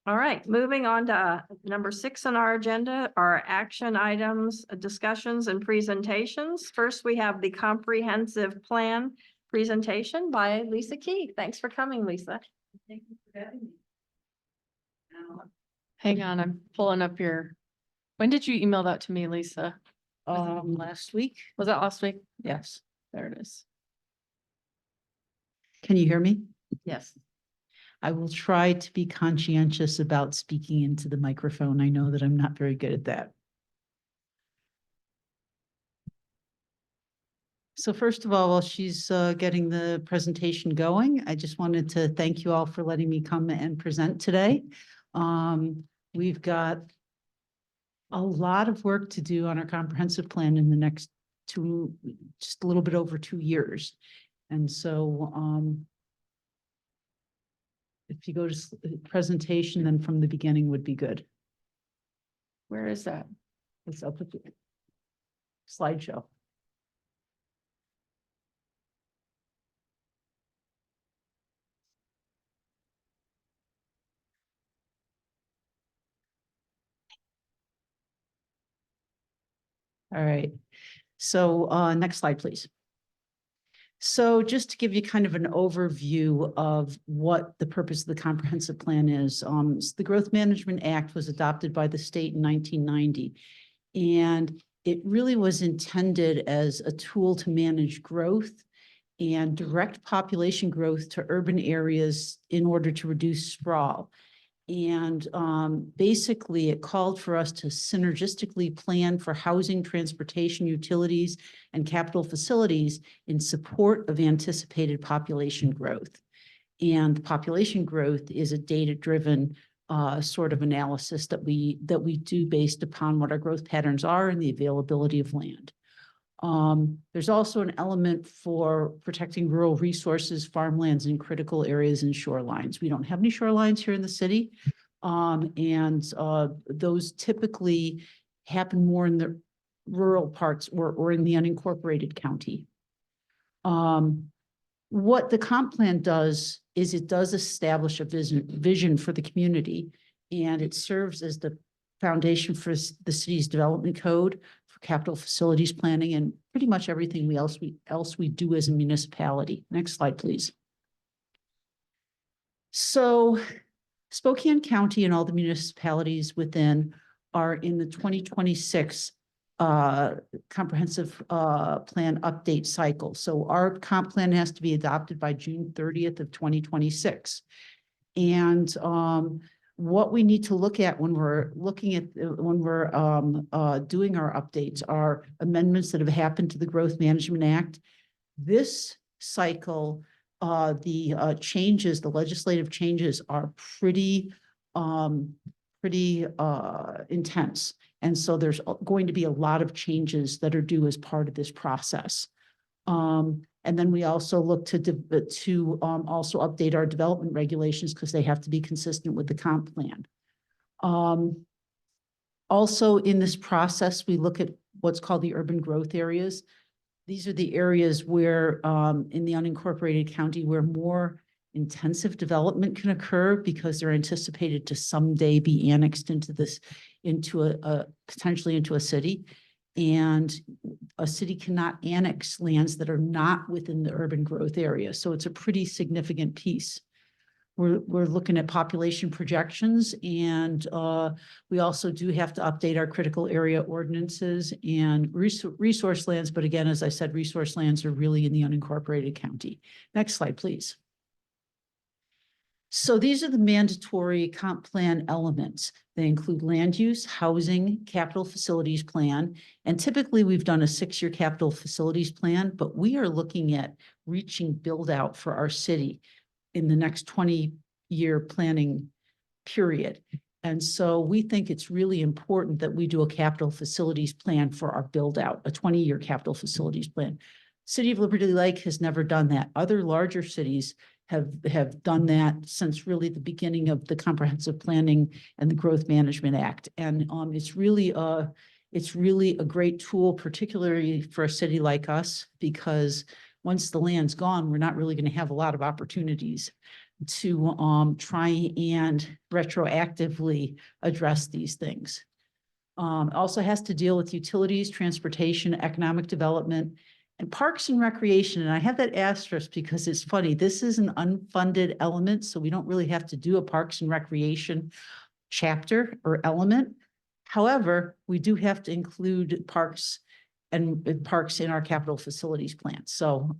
All right, moving on to number 6 on our agenda, our action items, discussions and presentations. First, we have the comprehensive plan presentation by Lisa Key. Thanks for coming, Lisa. Thank you for having me. Hang on, I'm pulling up your, when did you email that to me, Lisa? Last week, Was that last week? yes. There it is. Can you hear me? Yes. I will try to be conscientious about speaking into the microphone. I know that I'm not very good at that. So first of all, while she's getting the presentation going, I just wanted to thank you all for letting me come and present today. We've got a lot of work to do on our comprehensive plan in the next just a little bit over 2 years. And so if you go to presentation, then from the beginning would be good. Where is that? It's up at the slideshow. All right. So next slide, please. So just to give you kind of an overview of what the purpose of the comprehensive plan is, the Growth Management Act was adopted by the state in 1990. And it really was intended as a tool to manage growth and direct population growth to urban areas in order to reduce sprawl. And basically, it called for us to synergistically plan for housing, transportation, utilities, and capital facilities in support of anticipated population growth. And population growth is a data-driven sort of analysis that we do based upon what our growth patterns are and the availability of land. There's also an element for protecting rural resources, farmlands, and critical areas and shorelines. We don't have any shorelines here in the city. Those typically happen more in the rural parts or in the unincorporated county. What the comp plan does is it does establish a vision for the community, and it serves as the foundation for the city's development code, for capital facilities planning, and pretty much everything else we do as a municipality. Next slide, please. So Spokane County and all the municipalities within are in the 2026 comprehensive plan update cycle. So our comp plan has to be adopted by June 30th of 2026. And what we need to look at when we're doing our updates are amendments that have happened to the Growth Management Act. This cycle, the legislative changes are pretty intense. And so there's going to be a lot of changes that are due as part of this process. And then we also look to also update our development regulations because they have to be consistent with the comp plan. Also in this process, we look at what's called the urban growth areas. These are the areas where in the unincorporated county where more intensive development can occur because they're anticipated to someday be annexed potentially into a city. And a city cannot annex lands that are not within the urban growth area. So it's a pretty significant piece. We're looking at population projections, and we also do have to update our critical area ordinances and resource lands. But again, as I said, resource lands are really in the unincorporated county. Next slide, please. So these are the mandatory comp plan elements. They include land use, housing, capital facilities plan. And typically we've done a 6-year capital facilities plan, but we are looking at reaching build out for our city in the next 20-year planning period. And so we think it's really important that we do a capital facilities plan for our build out, a 20-year capital facilities plan. City of Liberty Lake has never done that. Other larger cities have done that since really the beginning of the Comprehensive Planning and the Growth Management Act. And it's really a great tool, particularly for a city like us, because once the land's gone, we're not really going to have a lot of opportunities to try and retroactively address these things. Also has to deal with utilities, transportation, economic development, and parks and recreation. And I have that asterisk because it's funny. This is an unfunded element, so we don't really have to do a parks and recreation chapter or element. However, we do have to include parks and parks in our capital facilities plan. So,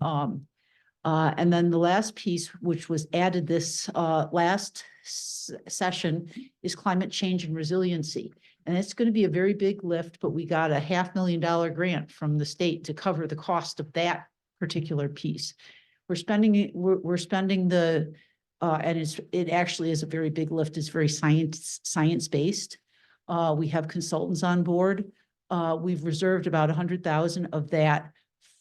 and then the last piece, which was added this last session, is climate change and resiliency. And it's going to be a very big lift, but we got a $500,000 grant from the state to cover the cost of that particular piece. We're spending the, and it actually is a very big lift. It's very science-based. We have consultants on board. We've reserved about 100,000 of that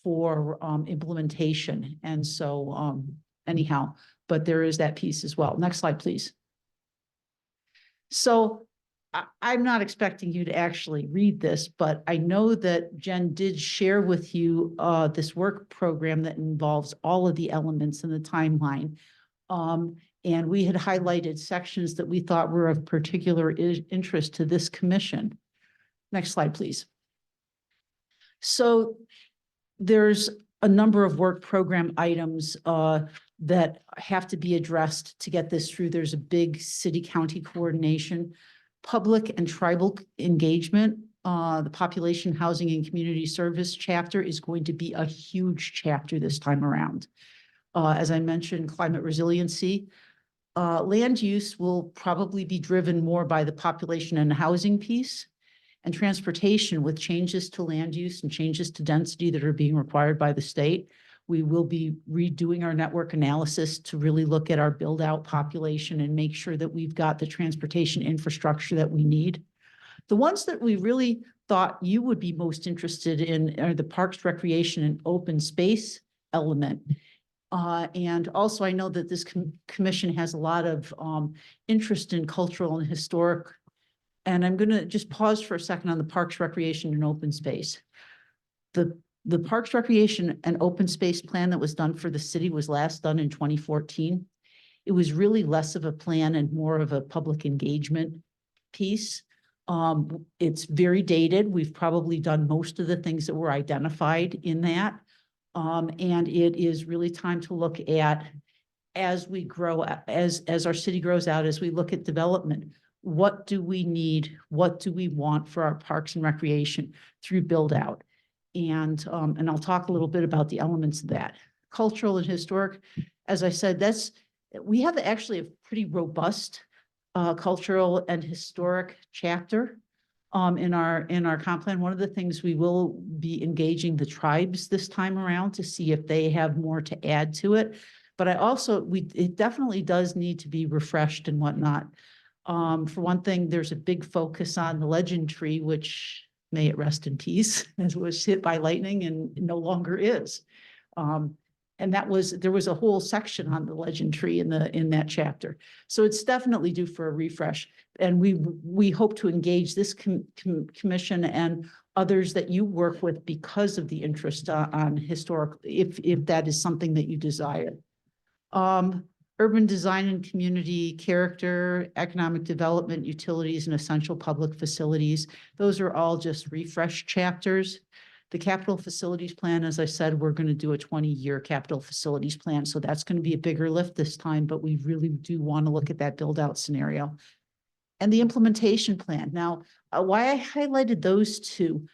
for implementation. And so anyhow, but there is that piece as well. Next slide, please. So I'm not expecting you to actually read this, but I know that Jen did share with you this work program that involves all of the elements in the timeline. And we had highlighted sections that we thought were of particular interest to this commission. Next slide, please. So there's a number of work program items that have to be addressed to get this through. There's a big city-county coordination, public and tribal engagement. The population, housing, and community service chapter is going to be a huge chapter this time around. As I mentioned, climate resiliency. Land use will probably be driven more by the population and housing piece, and transportation with changes to land use and changes to density that are being required by the state. We will be redoing our network analysis to really look at our build out population and make sure that we've got the transportation infrastructure that we need. The ones that we really thought you would be most interested in are the parks, recreation, and open space element. And also I know that this commission has a lot of interest in cultural and historic. And I'm going to just pause for a second on the parks, recreation, and open space. The Parks, Recreation, and Open Space plan that was done for the city was last done in 2014. It was really less of a plan and more of a public engagement piece. It's very dated. We've probably done most of the things that were identified in that. And it is really time to look at, as we grow, as our city grows out, as we look at development, what do we need? What do we want for our parks and recreation through build out? And I'll talk a little bit about the elements of that. Cultural and historic, as I said, we have actually a pretty robust cultural and historic chapter in our comp plan. One of the things we will be engaging the tribes this time around to see if they have more to add to it. But it definitely does need to be refreshed and whatnot. For one thing, there's a big focus on the legend tree, which may it rest in peace, as was hit by lightning and no longer is. And there was a whole section on the legend tree in that chapter. So it's definitely due for a refresh. And we hope to engage this commission and others that you work with because of the interest on historic, if that is something that you desire. Urban design and community character, economic development, utilities, and essential public facilities. Those are all just refresh chapters. The capital facilities plan, as I said, we're going to do a 20-year capital facilities plan. So that's going to be a bigger lift this time, but we really do want to look at that build out scenario. And the implementation plan. Now, why I highlighted those two,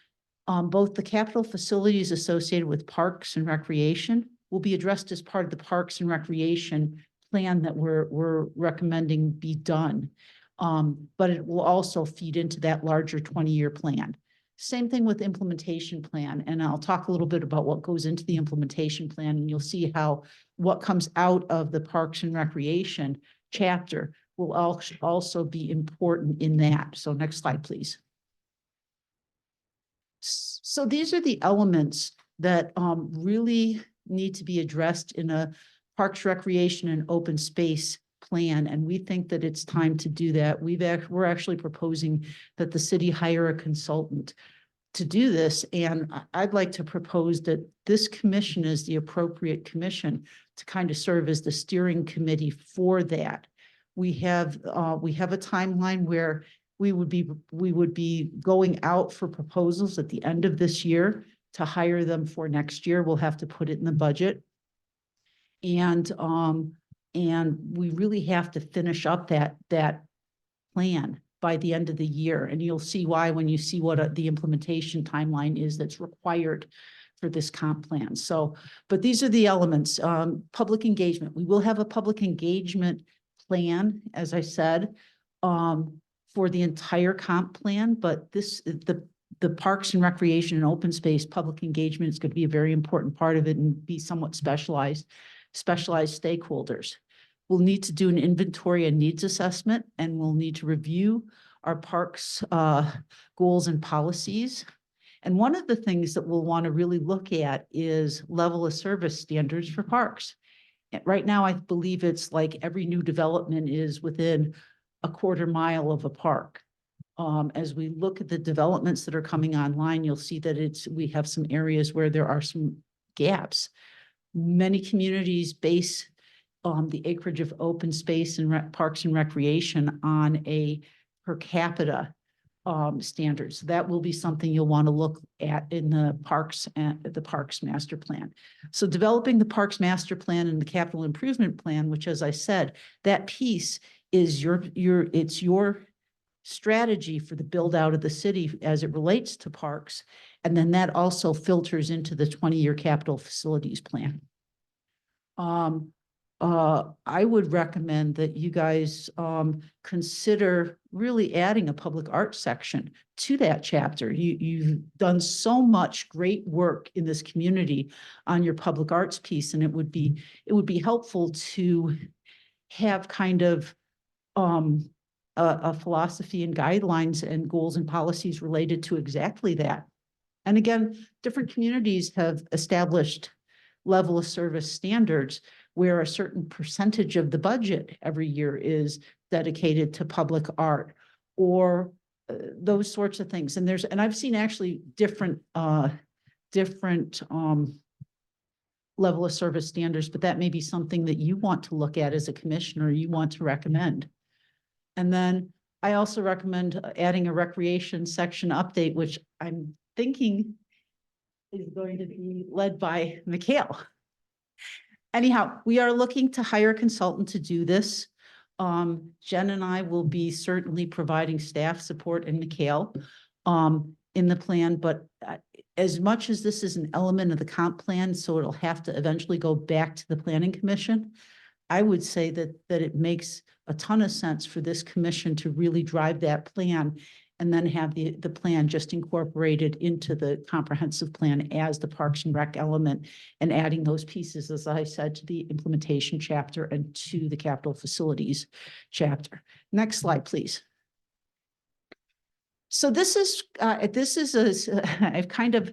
both the capital facilities associated with parks and recreation will be addressed as part of the parks and recreation plan that we're recommending be done. But it will also feed into that larger 20-year plan. Same thing with implementation plan, and I'll talk a little bit about what goes into the implementation plan, and you'll see how what comes out of the Parks and Recreation chapter will also be important in that. So next slide, please. So these are the elements that really need to be addressed in a Parks, Recreation, and Open Space plan, and we think that it's time to do that. We're actually proposing that the city hire a consultant to do this, and I'd like to propose that this commission is the appropriate commission to kind of serve as the steering committee for that. We have a timeline where we would be going out for proposals at the end of this year to hire them for next year. We'll have to put it in the budget. And we really have to finish up that plan by the end of the year. And you'll see why when you see what the implementation timeline is that's required for this comp plan. So, but these are the elements. Public engagement. We will have a public engagement plan, as I said, for the entire comp plan, but the Parks and Recreation and Open Space public engagement is going to be a very important part of it and be somewhat specialized stakeholders. We'll need to do an inventory and needs assessment, and we'll need to review our parks goals and policies. And one of the things that we'll want to really look at is level of service standards for parks. Right now, I believe it's like every new development is within a quarter mile of a park. As we look at the developments that are coming online, you'll see that we have some areas where there are some gaps. Many communities base the acreage of open space and parks and recreation on a per capita standards. That will be something you'll want to look at in the parks and the parks master plan. So developing the parks master plan and the capital improvement plan, which, as I said, that piece is it's your strategy for the build out of the city as it relates to parks. And then that also filters into the 20-year capital facilities plan. I would recommend that you guys consider really adding a public art section to that chapter. You've done so much great work in this community on your public arts piece, and it would be helpful to have kind of a philosophy and guidelines and goals and policies related to exactly that. And again, different communities have established level of service standards where a certain percentage of the budget every year is dedicated to public art or those sorts of things. And I've seen actually different level of service standards, but that may be something that you want to look at as a commissioner, you want to recommend. And then I also recommend adding a recreation section update, which I'm thinking is going to be led by Mikhail. Anyhow, we are looking to hire a consultant to do this. Jen and I will be certainly providing staff support and Mikhail in the plan, but as much as this is an element of the comp plan, so it'll have to eventually go back to the planning commission. I would say that it makes a ton of sense for this commission to really drive that plan and then have the plan just incorporated into the comprehensive plan as the Parks and Rec element and adding those pieces, as I said, to the implementation chapter and to the capital facilities chapter. Next slide, please. So this is I've kind of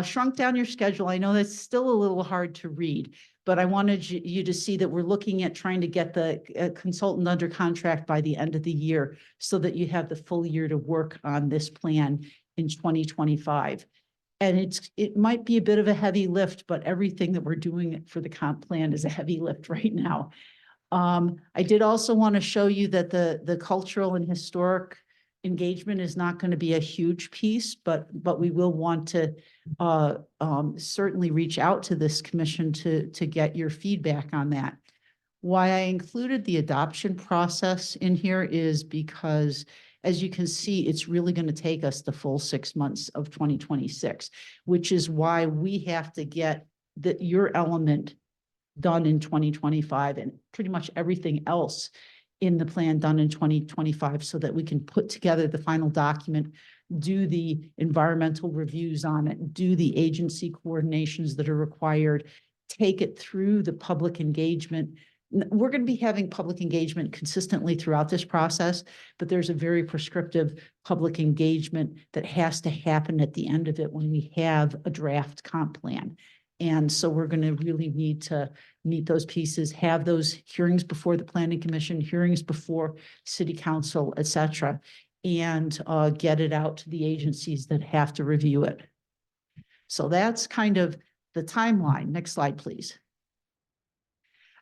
shrunk down your schedule. I know that's still a little hard to read, but I wanted you to see that we're looking at trying to get the consultant under contract by the end of the year so that you have the full year to work on this plan in 2025. And it might be a bit of a heavy lift, but everything that we're doing for the comp plan is a heavy lift right now. I did also want to show you that the cultural and historic engagement is not going to be a huge piece, but we will want to certainly reach out to this commission to get your feedback on that. Why I included the adoption process in here is because, as you can see, it's really going to take us the full 6 months of 2026, which is why we have to get your element done in 2025 and pretty much everything else in the plan done in 2025 so that we can put together the final document, do the environmental reviews on it, do the agency coordinations that are required, take it through the public engagement. We're going to be having public engagement consistently throughout this process, but there's a very prescriptive public engagement that has to happen at the end of it when we have a draft comp plan. And so we're going to really need to meet those pieces, have those hearings before the planning commission, hearings before city council, et cetera, and get it out to the agencies that have to review it. So that's kind of the timeline. Next slide, please.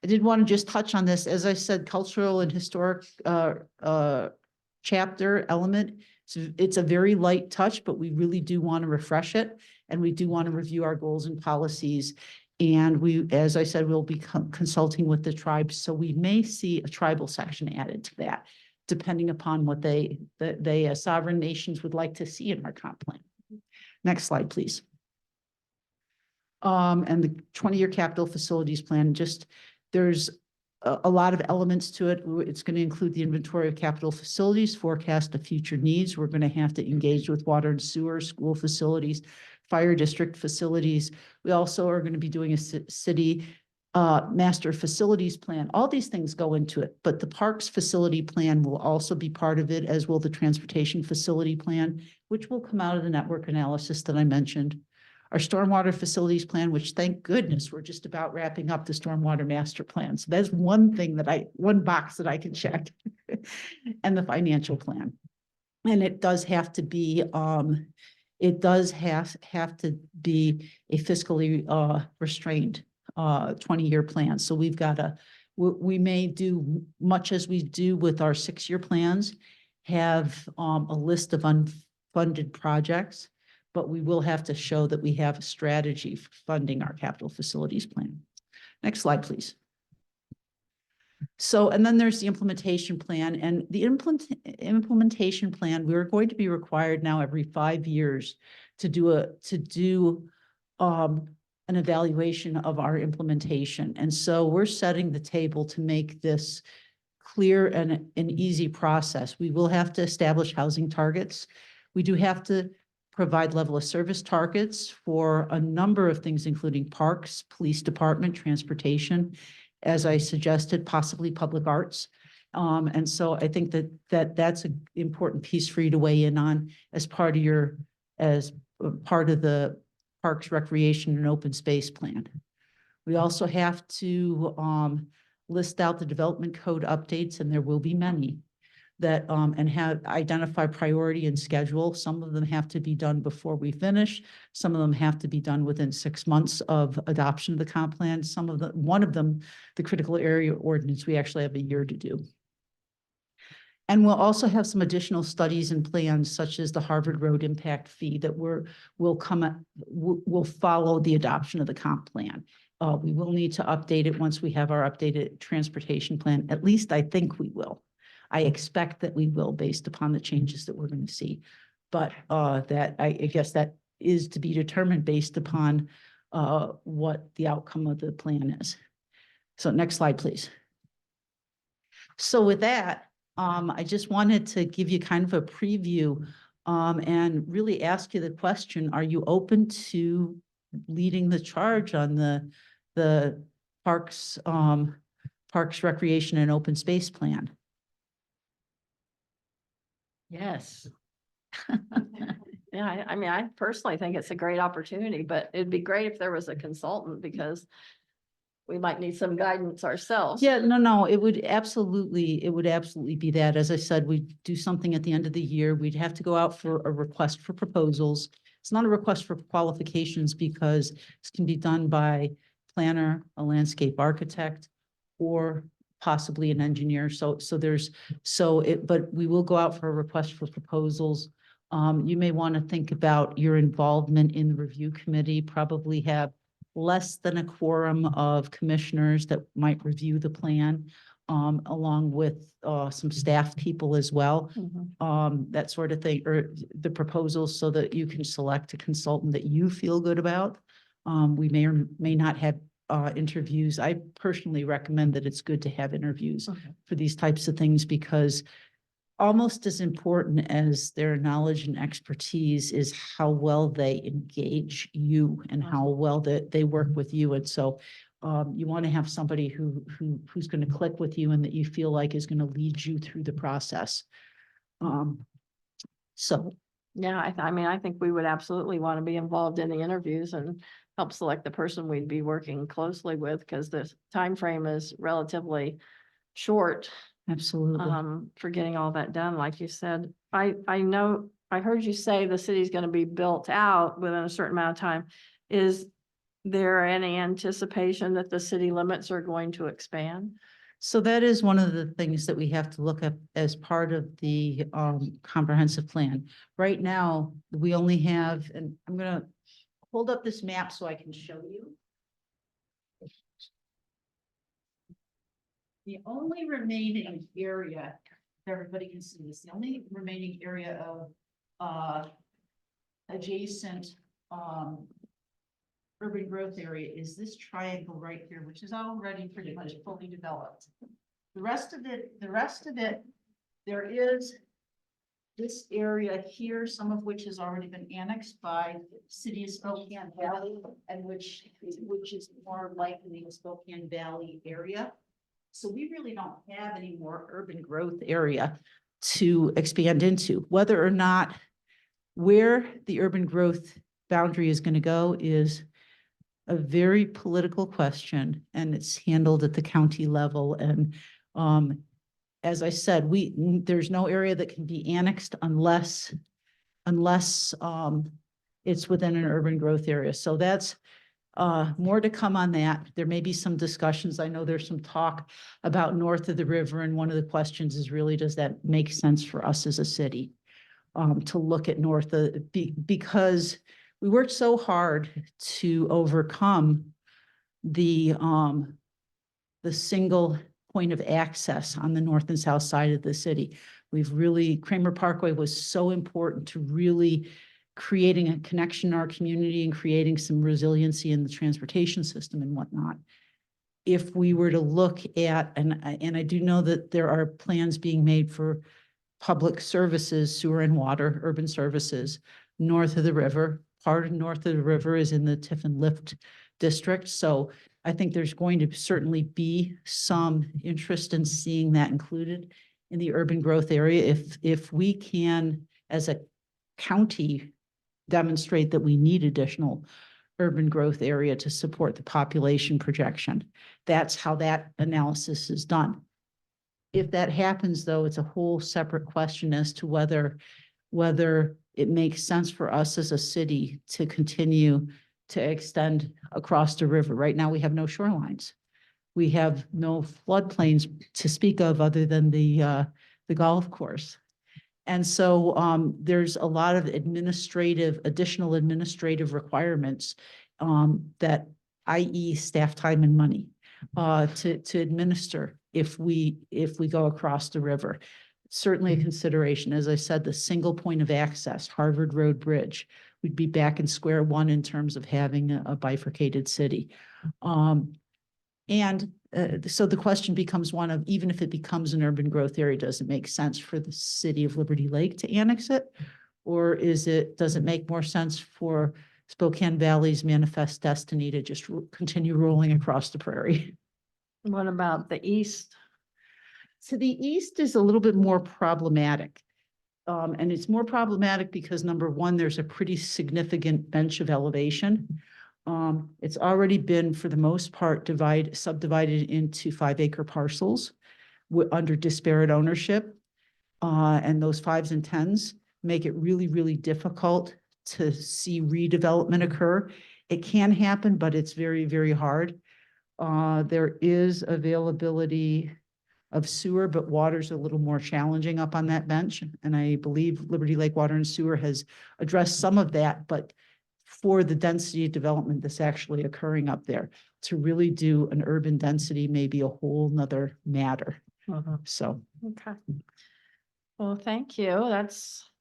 I did want to just touch on this. As I said, cultural and historic chapter element. So it's a very light touch, but we really do want to refresh it. And we do want to review our goals and policies. And we, as I said, we'll be consulting with the tribes. So we may see a tribal section added to that, depending upon what they sovereign nations would like to see in our comp plan. Next slide, please. And the 20-year capital facilities plan, just there's a lot of elements to it. It's going to include the inventory of capital facilities, forecast of future needs. We're going to have to engage with water and sewer, school facilities, fire district facilities. We also are going to be doing a city master facilities plan. All these things go into it, but the parks facility plan will also be part of it, as will the transportation facility plan, which will come out of the network analysis that I mentioned. Our stormwater facilities plan, which thank goodness, we're just about wrapping up the stormwater master plan. So that's one thing that one box that I can check. And the financial plan. And it does have to be, have to be a fiscally restrained 20-year plan. So we've got we may do much as we do with our 6-year plans, have a list of unfunded projects, but we will have to show that we have a strategy for funding our capital facilities plan. Next slide, please. So, and then there's the implementation plan, and the implementation plan, we're going to be required now every 5 years to do an evaluation of our implementation. And so we're setting the table to make this clear and an easy process. We will have to establish housing targets. We do have to provide level of service targets for a number of things, including parks, police department, transportation, as I suggested, possibly public arts. And so I think that's an important piece for you to weigh in on as part of the Parks, Recreation, and Open Space Plan. We also have to list out the development code updates, and there will be many that and have identify priority and schedule. Some of them have to be done before we finish. Some of them have to be done within 6 months of adoption of the comp plan. One of them, the critical area ordinance, we actually have a year to do. And we'll also have some additional studies and plans, such as the Harvard Road impact fee that will follow the adoption of the comp plan. We will need to update it once we have our updated transportation plan. At least I think we will. I expect that we will, based upon the changes that we're going to see. But that I guess that is to be determined based upon what the outcome of the plan is. So next slide, please. So with that, I just wanted to give you kind of a preview and really ask you the question, are you open to leading the charge on the Parks, Recreation, and Open Space Plan? Yes. Yeah, I mean, I personally think it's a great opportunity, but it'd be great if there was a consultant, because we might need some guidance ourselves. Yeah, no, it would absolutely be that. As I said, we'd do something at the end of the year. We'd have to go out for a request for proposals. It's not a request for qualifications, because this can be done by planner, a landscape architect, or possibly an engineer. But we will go out for a request for proposals. You may want to think about your involvement in the review committee, probably have less than a quorum of commissioners that might review the plan, along with some staff people as well, that sort of thing, or the proposals, so that you can select a consultant that you feel good about. We may or may not have interviews. I personally recommend that it's good to have interviews Okay. for these types of things because almost as important as their knowledge and expertise is how well they engage you and how well that they work with you. And so you want to have somebody who's going to click with you and that you feel like is going to lead you through the process. So Yeah, I mean, I think we would absolutely want to be involved in the interviews and help select the person we'd be working closely with, because the time frame is relatively short absolutely. for getting all that done, like you said. I know, I heard you say the city's gonna be built out within a certain amount of time. Is there any anticipation that the city limits are going to expand? So that is one of the things that we have to look at as part of the comprehensive plan. Right now, we only have, and I'm gonna hold up this map so I can show you. The only remaining area, if everybody can see this, the only remaining area of adjacent urban growth area is this triangle right here, which is already pretty much fully developed. The rest of it, there is this area here, some of which has already been annexed by City of Spokane Valley, and which is more like the Spokane Valley area. So we really don't have any more urban growth area to expand into. Whether or not where the urban growth boundary is going to go is a very political question, and it's handled at the county level. And as I said, there's no area that can be annexed unless it's within an urban growth area. So that's more to come on that. There may be some discussions. I know there's some talk about north of the river, and one of the questions is really, does that make sense for us as a city to look at north of, because we worked so hard to overcome the single point of access on the north and south side of the city. Kramer Parkway was so important to really creating a connection in our community and creating some resiliency in the transportation system and whatnot. If we were to look at, and I do know that there are plans being made for public services, sewer and water, urban services, north of the river. Part of north of the river is in the Tiffin Lift district. So I think there's going to certainly be some interest in seeing that included in the urban growth area. If we can, as a county, demonstrate that we need additional urban growth area to support the population projection, that's how that analysis is done. If that happens, though, it's a whole separate question as to whether it makes sense for us as a city to continue to extend across the river. Right now, we have no shorelines. We have no floodplains to speak of other than the golf course. And so there's a lot of additional administrative requirements that, i.e. staff time and money to administer if we go across the river. Certainly a consideration. As I said, the single point of access, Harvard Road Bridge, we'd be back in square one in terms of having a bifurcated city. So the question becomes one of, even if it becomes an urban growth area, does it make sense for the city of Liberty Lake to annex it? Or does it make more sense for Spokane Valley's manifest destiny to just continue rolling across the prairie? What about the east? To the east is a little bit more problematic. And it's more problematic because, number one, there's a pretty significant bench of elevation. It's already been, for the most part, subdivided into 5-acre parcels under disparate ownership. And those 5s and 10s make it really, really difficult to see redevelopment occur. It can happen, but it's very, very hard. There is availability of sewer, but water's a little more challenging up on that bench. And I believe Liberty Lake Water and Sewer has addressed some of that, but for the density of development that's actually occurring up there, to really do an urban density may be a whole nother matter. So. Okay. Well, thank you.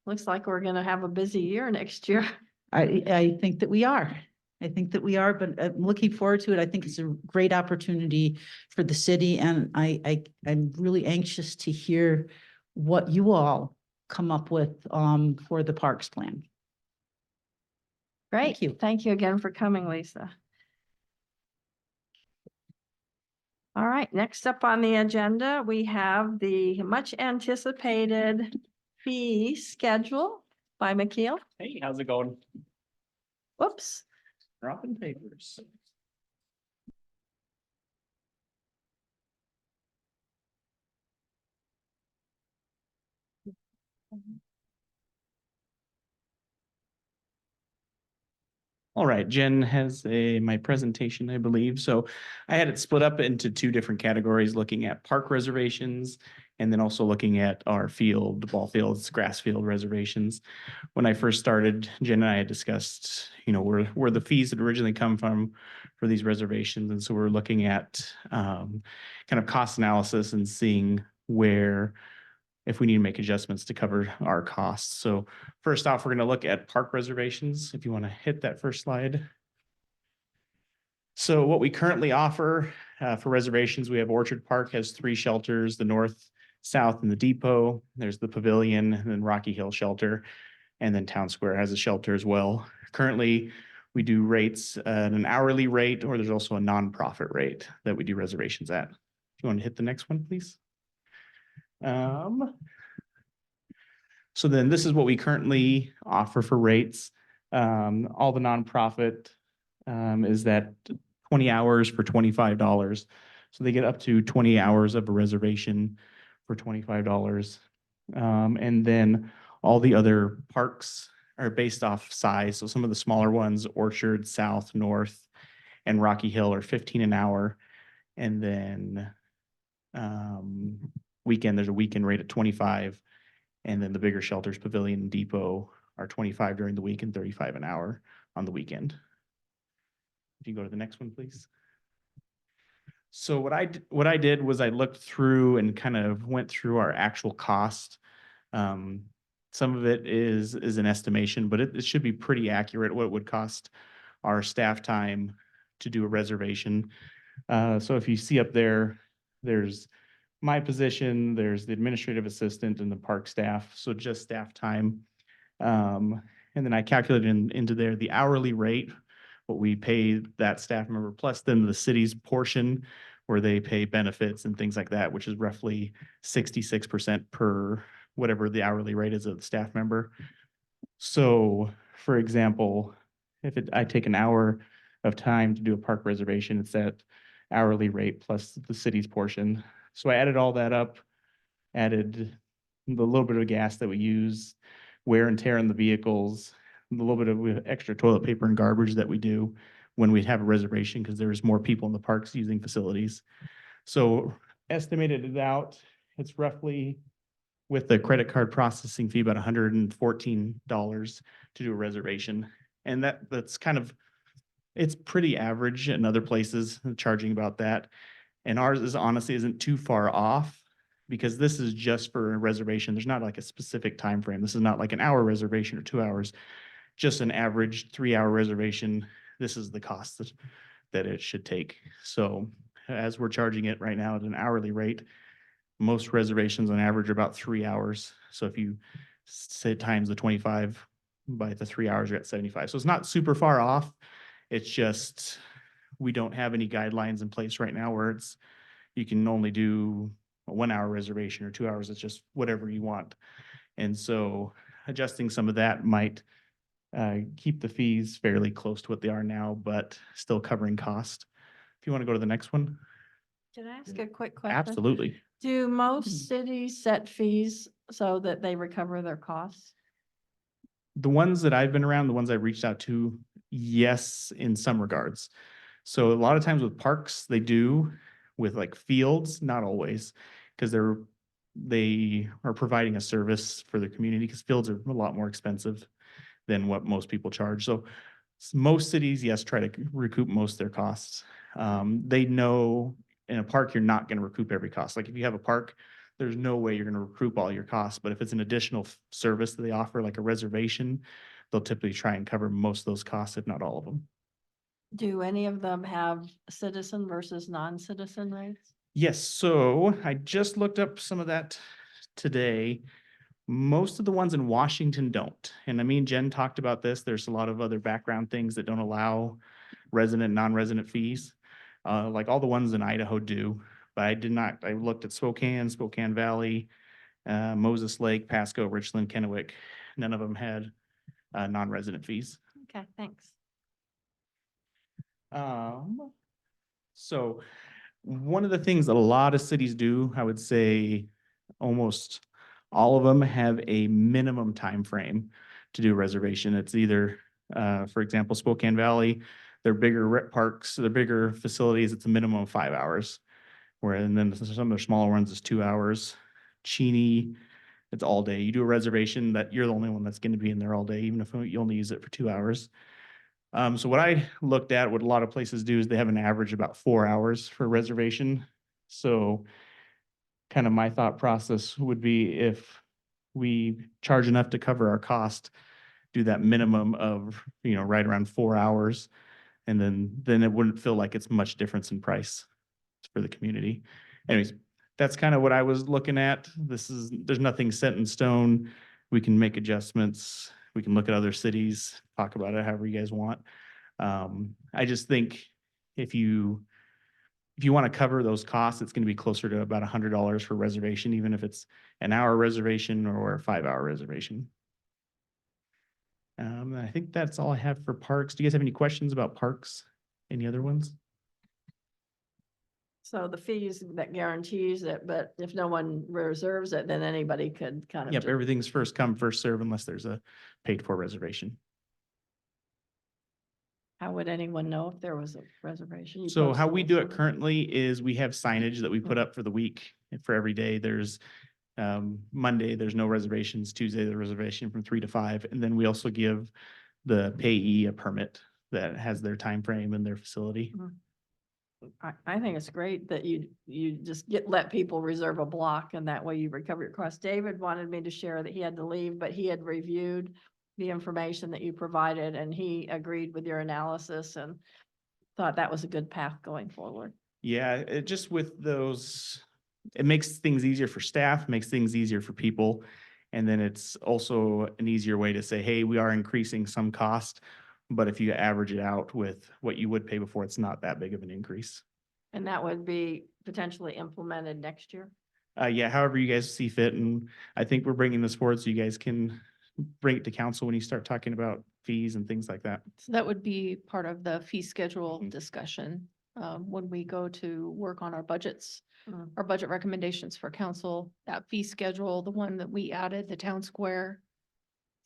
Looks like we're gonna have a busy year next year. I think that we are. I think that we are, but I'm looking forward to it. I think it's a great opportunity for the city, and I'm really anxious to hear what you all come up with for the parks plan. Great. you. Thank you again for coming, Lisa. All right, next up on the agenda, we have the much anticipated fee schedule by McKeel. Hey, how's it going? Whoops. Dropping papers. All right, Jen has my presentation, I believe. So I had it split up into two different categories, looking at park reservations and then also looking at our ball fields, grass field reservations. When I first started, Jen and I had discussed, where the fees had originally come from for these reservations. And so we're looking at kind of cost analysis and seeing where if we need to make adjustments to cover our costs. So first off, we're going to look at park reservations. If you want to hit that first slide. So what we currently offer for reservations, we have Orchard Park has 3 shelters, the north, south, and the depot. There's the pavilion, and then Rocky Hill Shelter, and then Town Square has a shelter as well. Currently, we do rates at an hourly rate, or there's also a nonprofit rate that we do reservations at. If you want to hit the next one, please. So then this is what we currently offer for rates. All the nonprofit is that 20 hours for $25. So they get up to 20 hours of a reservation for $25. And then all the other parks are based off size. So some of the smaller ones, Orchard, South, North, and Rocky Hill are 15 an hour. And then there's a weekend rate at 25. And then the bigger shelters, Pavilion and Depot, are 25 during the week and 35 an hour on the weekend. If you go to the next one, please. So what I did was I looked through and kind of went through our actual cost. Some of it is an estimation, but it should be pretty accurate what it would cost our staff time to do a reservation. So if you see up there, there's my position, there's the administrative assistant and the park staff, so just staff time. And then I calculated into there the hourly rate, what we pay that staff member, plus then the city's portion where they pay benefits and things like that, which is roughly 66% per whatever the hourly rate is of the staff member. So for example, if I take an hour of time to do a park reservation, it's that hourly rate plus the city's portion. So I added all that up, added the little bit of gas that we use, wear and tear on the vehicles, a little bit of extra toilet paper and garbage that we do when we have a reservation because there's more people in the parks using facilities. So estimated it out, it's roughly with the credit card processing fee about $114 to do a reservation. And that's kind of, it's pretty average in other places charging about that. And ours is honestly isn't too far off because this is just for a reservation. There's not like a specific time frame. This is not like an hour reservation or 2 hours, just an average 3-hour reservation. This is the cost that it should take. So as we're charging it right now at an hourly rate, most reservations on average are about 3 hours. So if you say times the 25 by the 3 hours, you're at 75. So it's not super far off. It's just we don't have any guidelines in place right now where you can only do a 1 hour reservation or 2 hours. It's just whatever you want. And so adjusting some of that might keep the fees fairly close to what they are now, but still covering cost. If you want to go to the next one. Can I ask a quick question? Absolutely. Do most cities set fees so that they recover their costs? The ones that I've been around, the ones I've reached out to, yes, in some regards. So a lot of times with parks, they do. With like fields, not always, because they are providing a service for their community because fields are a lot more expensive than what most people charge. So most cities, yes, try to recoup most of their costs. They know in a park, you're not going to recoup every cost. Like if you have a park, there's no way you're going to recoup all your costs. But if it's an additional service that they offer, like a reservation, they'll typically try and cover most of those costs, if not all of them. Do any of them have citizen versus non-citizen rates? Yes, so I just looked up some of that today. Most of the ones in Washington don't. And I mean, Jen talked about this. There's a lot of other background things that don't allow resident, non-resident fees. Like all the ones in Idaho do, but I did not, I looked at Spokane, Spokane Valley, Moses Lake, Pasco, Richland, Kennewick. None of them had non-resident fees. Okay, thanks. So one of the things that a lot of cities do, I would say almost all of them have a minimum time frame to do a reservation. It's either, for example, Spokane Valley, their bigger parks, their bigger facilities, it's a minimum of 5 hours. Where, and then some of the smaller ones is 2 hours. Cheney, it's all day. You do a reservation that you're the only one that's going to be in there all day, even if you only use it for 2 hours. So what I looked at, what a lot of places do is they have an average about 4 hours for reservation. So kind of my thought process would be if we charge enough to cover our cost, do that minimum of, right around 4 hours. And then it wouldn't feel like it's much difference in price for the community. Anyways, that's kind of what I was looking at. There's nothing set in stone. We can make adjustments. We can look at other cities, talk about it however you guys want. I just think if you want to cover those costs, it's going to be closer to about $100 for reservation, even if it's an hour reservation or a 5-hour reservation. I think that's all I have for parks. Do you guys have any questions about parks? Any other ones? So the fees that guarantees it, but if no one reserves it, then anybody could kind of. Yep, just- everything's first come, first serve unless there's a paid for reservation. How would anyone know if there was a reservation? You So post how a we little do it sign. currently is we have signage that we put Mhm. up for the week and for every day. There's Monday, there's no reservations. Tuesday, the reservation from 3 to 5. And then we also give the payee a permit that has their time frame and their facility. I think it's great that you just let people reserve a block and that way you recover your costs. David wanted me to share that he had to leave, but he had reviewed the information that you provided and he agreed with your analysis and thought that was a good path going forward. Yeah, it just with those, it makes things easier for staff, makes things easier for people. And then it's also an easier way to say, hey, we are increasing some cost. But if you average it out with what you would pay before, it's not that big of an increase. And that would be potentially implemented next year. Yeah, however you guys see fit. And I think we're bringing this forward so you guys can bring it to council when you start talking about fees and things like that. So that would be part of the fee schedule Mhm. discussion, when we go to work on our budgets, Mm. our budget recommendations for council, that fee schedule, the one that we added, the town square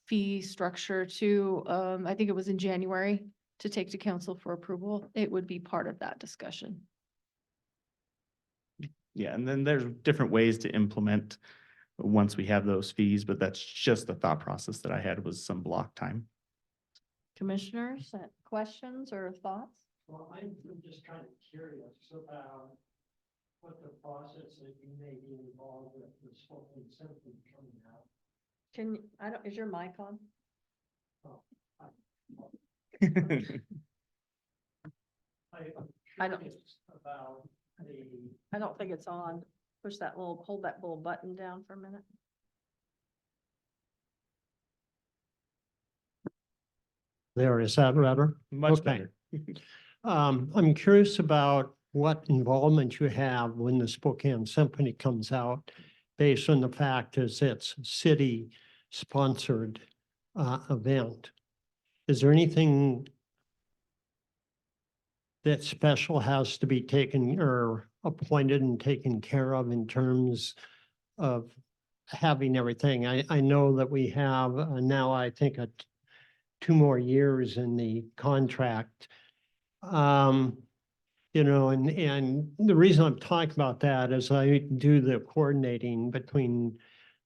fee structure to, I think it was in January, to take to council for approval. It would be part of that discussion. Yeah, and then there's different ways to implement once we have those fees, but that's just the thought process that I had was some block time. Commissioners, questions or thoughts? Well, I'm just kind of curious about what the process that you may be involved with the Spokane Symphony coming out. Is your mic on? I don't- Curious about the, I don't think it's on. Hold that little button down for a minute. there, is that better? Much Okay. better. I'm curious about what involvement you have when the Spokane Symphony comes out, based on the fact is it's city-sponsored event. Is there anything that special has to be taken or appointed and taken care of in terms of having everything? I know that we have now, I think, 2 more years in the contract. And the reason I'm talking about that is I do the coordinating between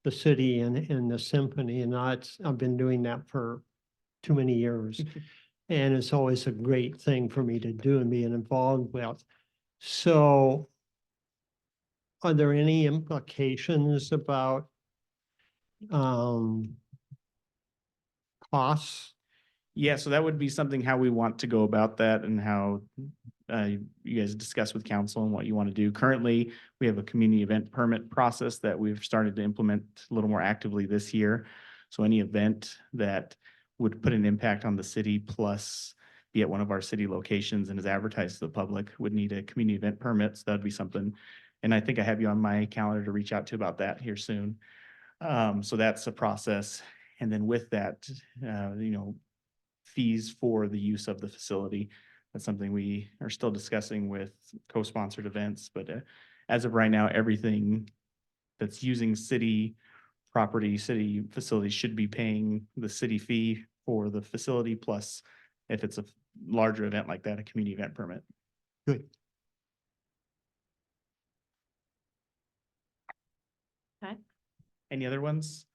the city and the symphony, and I've been doing that for too many years. And it's always a great thing for me to do and being involved with. So are there any implications about costs? Yeah, so that would be something how we want to go about that and how you guys discuss with council and what you want to do. Currently, we have a community event permit process that we've started to implement a little more actively this year. So any event that would put an impact on the city plus be at one of our city locations and is advertised to the public would need a community event permit. So that'd be something. And I think I have you on my calendar to reach out to about that here soon. So that's a process. And then with that, fees for the use of the facility. That's something we are still discussing with co-sponsored events, but as of right now, everything that's using city property, city facilities should be paying the city fee for the facility, plus if it's a larger event like that, a community event permit. Good. Any other ones?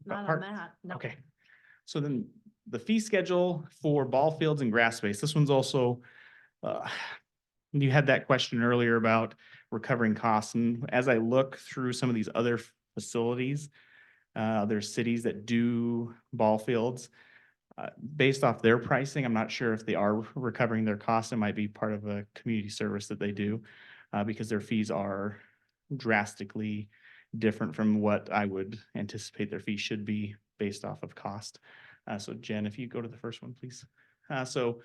Not on Park- that. No. Okay. So then the fee schedule for ball fields and grass space, this one's also, you had that question earlier about recovering costs. And as I look through some of these other facilities, there's cities that do ball fields. Based off their pricing, I'm not sure if they are recovering their costs. It might be part of a community service that they do because their fees are drastically different from what I would anticipate their fees should be based off of cost. So Jen, if you go to the first one, please. So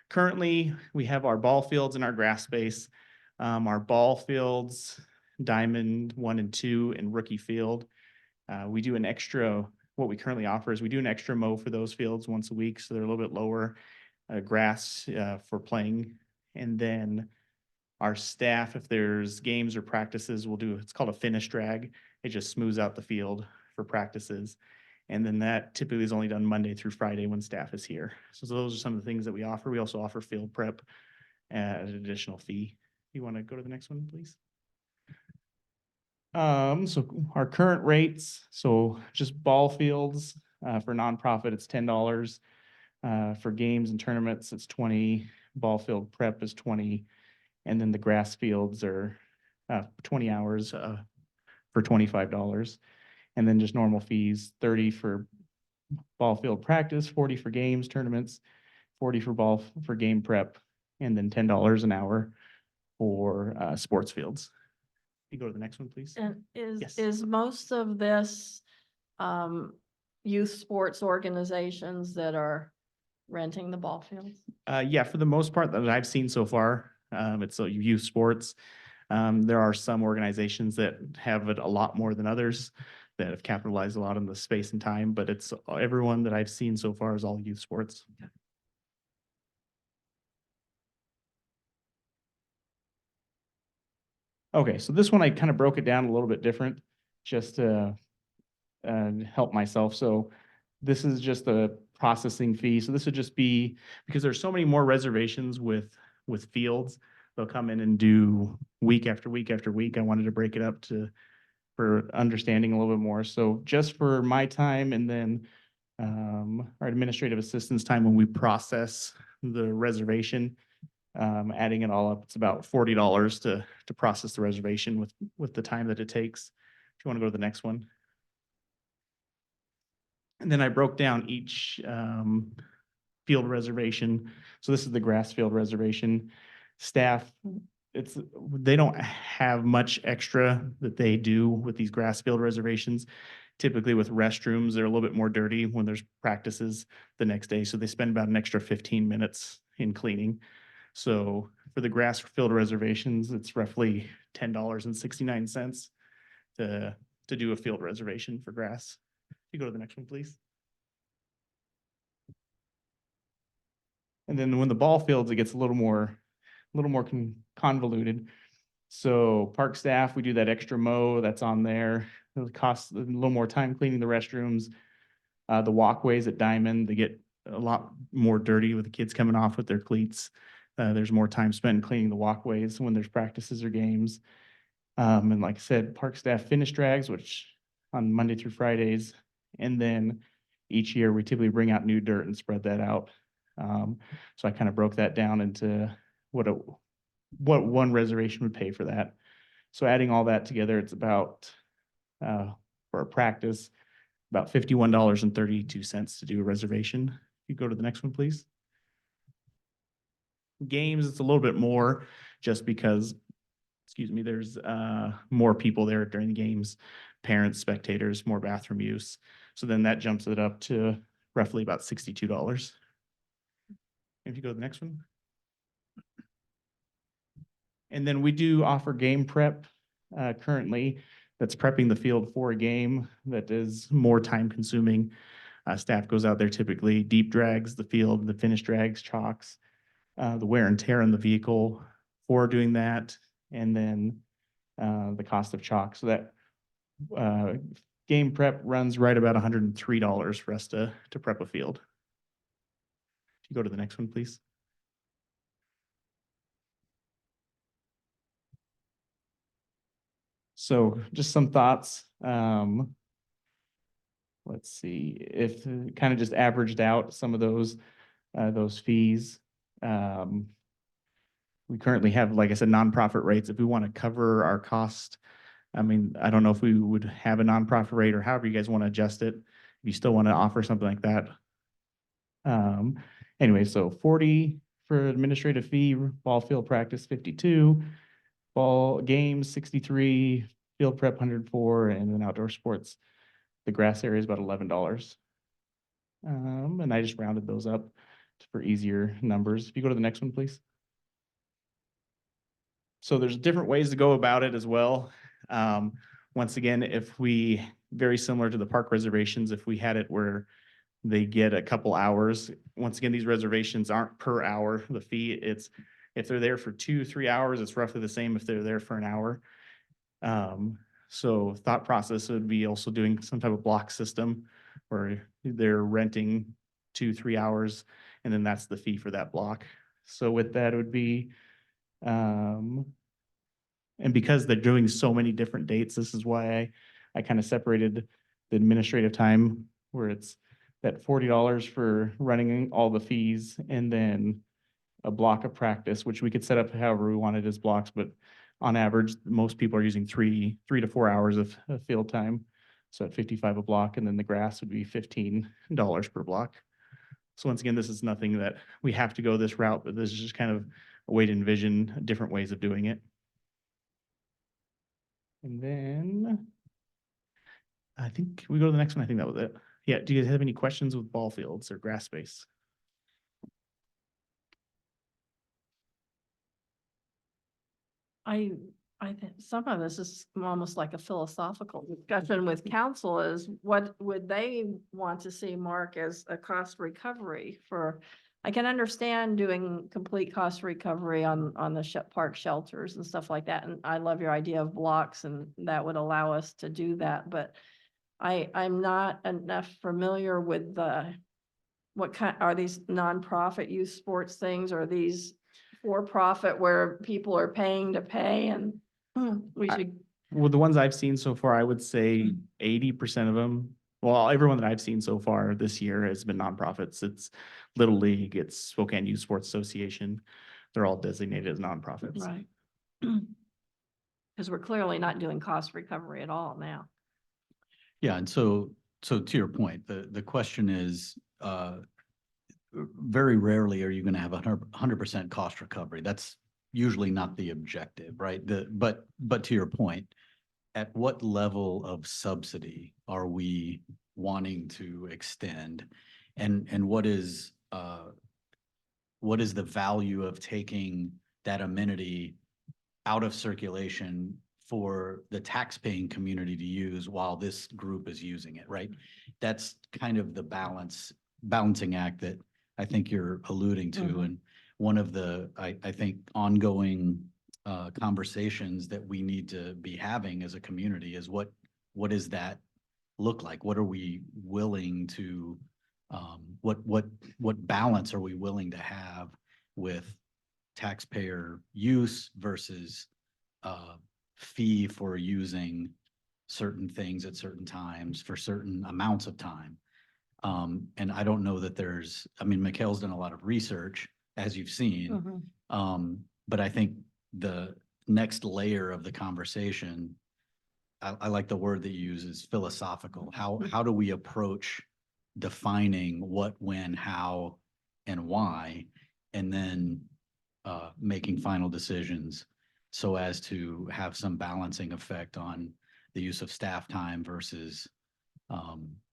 currently we have our ball fields and our grass space. Our ball fields, Diamond 1 and 2 and Rookie Field. We do an extra, what we currently offer is we do an extra mow for those fields once a week. So they're a little bit lower grass for playing. And then our staff, if there's games or practices, we'll do, it's called a finish drag. It just smooths out the field for practices. And then that typically is only done Monday through Friday when staff is here. So those are some of the things that we offer. We also offer field prep at an additional fee. You want to go to the next one, please? So our current rates, so just ball fields, for nonprofit, it's $10. For games and tournaments, it's 20. Ball field prep is 20. And then the grass fields are 20 hours for $25. And then just normal fees, 30 for ball field practice, 40 for games, tournaments, 40 for game prep, and then $10 an hour for sports fields. You go to the next one, please. And Yes. is most of this youth sports organizations that are renting the ball fields? Yeah, for the most part that I've seen so far, it's youth sports. There are some organizations that have it a lot more than others that have capitalized a lot on the space and time, but it's everyone that I've seen so far is all youth sports. Okay, so this one I kind of broke it down a little bit different just to help myself. So this is just a processing fee. So this would just be, because there's so many more reservations with fields, they'll come in and do week after week after week. I wanted to break it up for understanding a little bit more. So just for my time and then our administrative assistant's time when we process the reservation, adding it all up, it's about $40 to process the reservation with the time that it takes. If you want to go to the next one. And then I broke down each field reservation. So this is the grass field reservation. Staff, they don't have much extra that they do with these grass field reservations. Typically with restrooms, they're a little bit more dirty when there's practices the next day. So they spend about an extra 15 minutes in cleaning. So for the grass field reservations, it's roughly $10.69 to do a field reservation for grass. You go to the next one, please. And then when the ball fields, it gets a little more convoluted. So park staff, we do that extra mow that's on there. It costs a little more time cleaning the restrooms. The walkways at Diamond, they get a lot more dirty with the kids coming off with their cleats. There's more time spent cleaning the walkways when there's practices or games. And like I said, park staff finish drags, which on Monday through Fridays. And then each year we typically bring out new dirt and spread that out. So I kind of broke that down into what one reservation would pay for that. So adding all that together, it's about, for a practice, about $51.32 to do a reservation. you go to the next one, please. Games, it's a little bit more just because, excuse me, there's more people there during the games, parents, spectators, more bathroom use. So then that jumps it up to roughly about $62. If you go to the next one. And then we do offer game prep currently that's prepping the field for a game that is more time consuming. Staff goes out there typically, deep drags the field, the finish drags, chalks, the wear and tear on the vehicle for doing that, and then the cost of chalk. So that game prep runs right about $103 for us to prep a field. If you go to the next one, please. So just some thoughts. Let's see, if kind of just averaged out some of those fees. We currently have, like I said, nonprofit rates. If we want to cover our cost, I mean, I don't know if we would have a nonprofit rate or however you guys want to adjust it. If you still want to offer something like that. Anyway, so 40 for administrative fee, ball field practice 52, ball games 63, field prep 104, and then outdoor sports, the grass area is about $11. And I just rounded those up for easier numbers. If you go to the next one, please. So there's different ways to go about it as well. Once again, if we, very similar to the park reservations, if we had it where they get a couple hours, once again, these reservations aren't per hour, the fee, it's, if they're there for 2-3 hours, it's roughly the same if they're there for an hour. So thought process would be also doing some type of block system where they're renting 2-3 hours, and then that's the fee for that block. So with that, it would be, and because they're doing so many different dates, this is why I kind of separated the administrative time, where it's that $40 for running all the fees, and then a block of practice, which we could set up however we wanted as blocks, but on average, most people are using 3 to 4 hours of field time. So at 55 a block, and then the grass would be $15 per block. So once again, this is nothing that we have to go this route, but this is just kind of a way to envision different ways of doing it. And then I think we go to the next one. I think that was it. Yeah, do you guys have any questions with ball fields or grass space? I think some of this is almost like a philosophical discussion with council is what would they want to see, Mark, as a cost recovery for? I can understand doing complete cost recovery on the park shelters and stuff like that. And I love your idea of blocks, and that would allow us to do that. But I'm not enough familiar with what kind, are these nonprofit youth sports things, or these for-profit where people are paying to pay, and we should. Well, the ones I've seen so far, I would say 80% of them, well, everyone that I've seen so far this year has been nonprofits. It's Little League, it's Spokane Youth Sports Association. They're all designated as nonprofits. Right. Because we're clearly not doing cost recovery at all now. Yeah, and so to your point, the question is, very rarely are you going to have 100% cost recovery. That's usually not the objective, right? But to your point, at what level of subsidy are we wanting to extend, and what is the value of taking that amenity out of circulation for the taxpaying community to use while this group is using it, right? That's kind of the balancing act that I think you're alluding to. Mhm. And one of the, I think, ongoing conversations that we need to be having as a community is what does that look like? What are we willing to, what balance are we willing to have with taxpayer use versus fee for using certain things at certain times for certain amounts of time? And I don't know that Mikhail's done a lot of research, as you've seen. But I think the next layer of the conversation, I like the word that you use, is philosophical. How do we approach defining what, when, how, and why, and then making final decisions so as to have some balancing effect on the use of staff time versus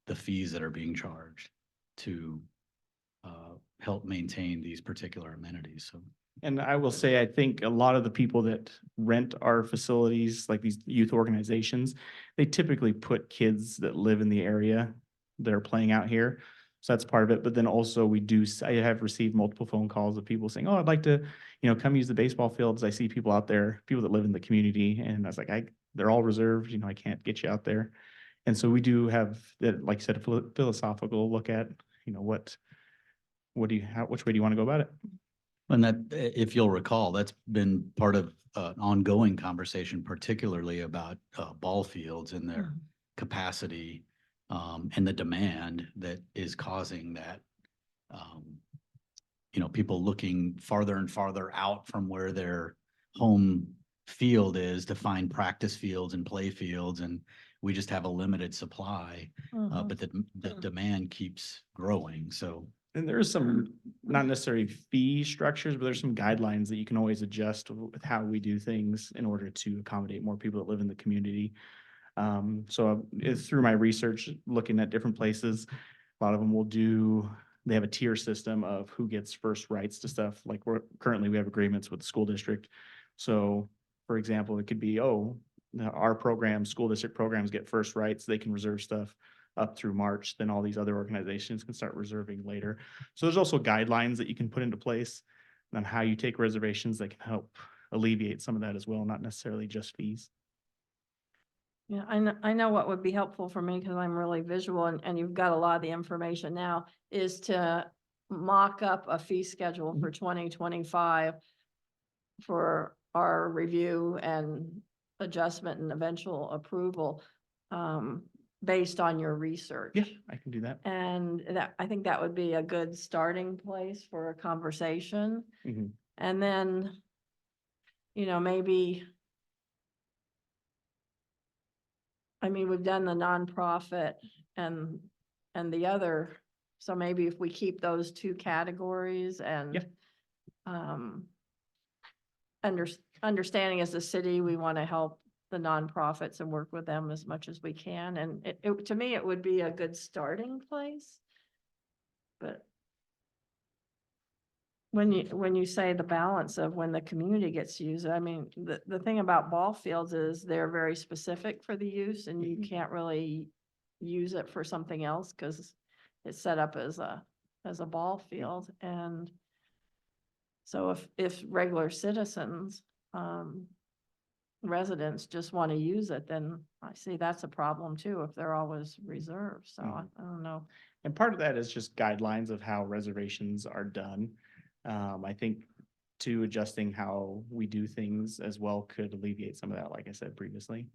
the fees that are being charged to help maintain these particular amenities. So And I will say, I think a lot of the people that rent our facilities, like these youth organizations, they typically put kids that live in the area that are playing out here. So that's part of it. But then also I have received multiple phone calls of people saying, oh, I'd like to, come use the baseball fields. I see people out there, people that live in the community. And I was like, they're all reserved, I can't get you out there. And so we do have that, like you said, a philosophical look at, which way do you want to go about it? And that, if you'll recall, that's been part of an ongoing conversation, particularly about ball fields and their capacity and the demand that is causing that. People looking farther and farther out from where their home field is to find practice fields and play fields, and we just have a limited supply, but the demand keeps growing. So. And there is some, not necessarily fee structures, but there's some guidelines that you can always adjust with how we do things in order to accommodate more people that live in the community. So it's through my research, looking at different places, a lot of them they have a tier system of who gets first rights to stuff. Like we have agreements with the school district. So for example, it could be, our program, school district programs get first rights. They can reserve stuff up through March, then all these other organizations can start reserving later. So there's also guidelines that you can put into place on how you take reservations that can help alleviate some of that as well, not necessarily just fees. Yeah, I know what would be helpful for me because I'm really visual and you've got a lot of the information now is to mock up a fee schedule for 2025 for our review and adjustment and eventual approval based on your research. Yeah, I can do that. And I think that would be a good starting place for a conversation. Mhm. And then, maybe, we've done the nonprofit and the other, so maybe if we keep those two categories and understanding as a city, we want to help the nonprofits and work with them as much as we can. And to me, it would be a good starting place. But when you say the balance of when the community gets to use it, the thing about ball fields is they're very specific for the use and you can't really use it for something else because it's set up as a ball field. And so if regular citizens, residents just want to use it, then I see that's a problem too, if they're always reserved. So I don't know. And part of that is just guidelines of how reservations are done. I think too, adjusting how we do things as well could alleviate some of that, like I said previously.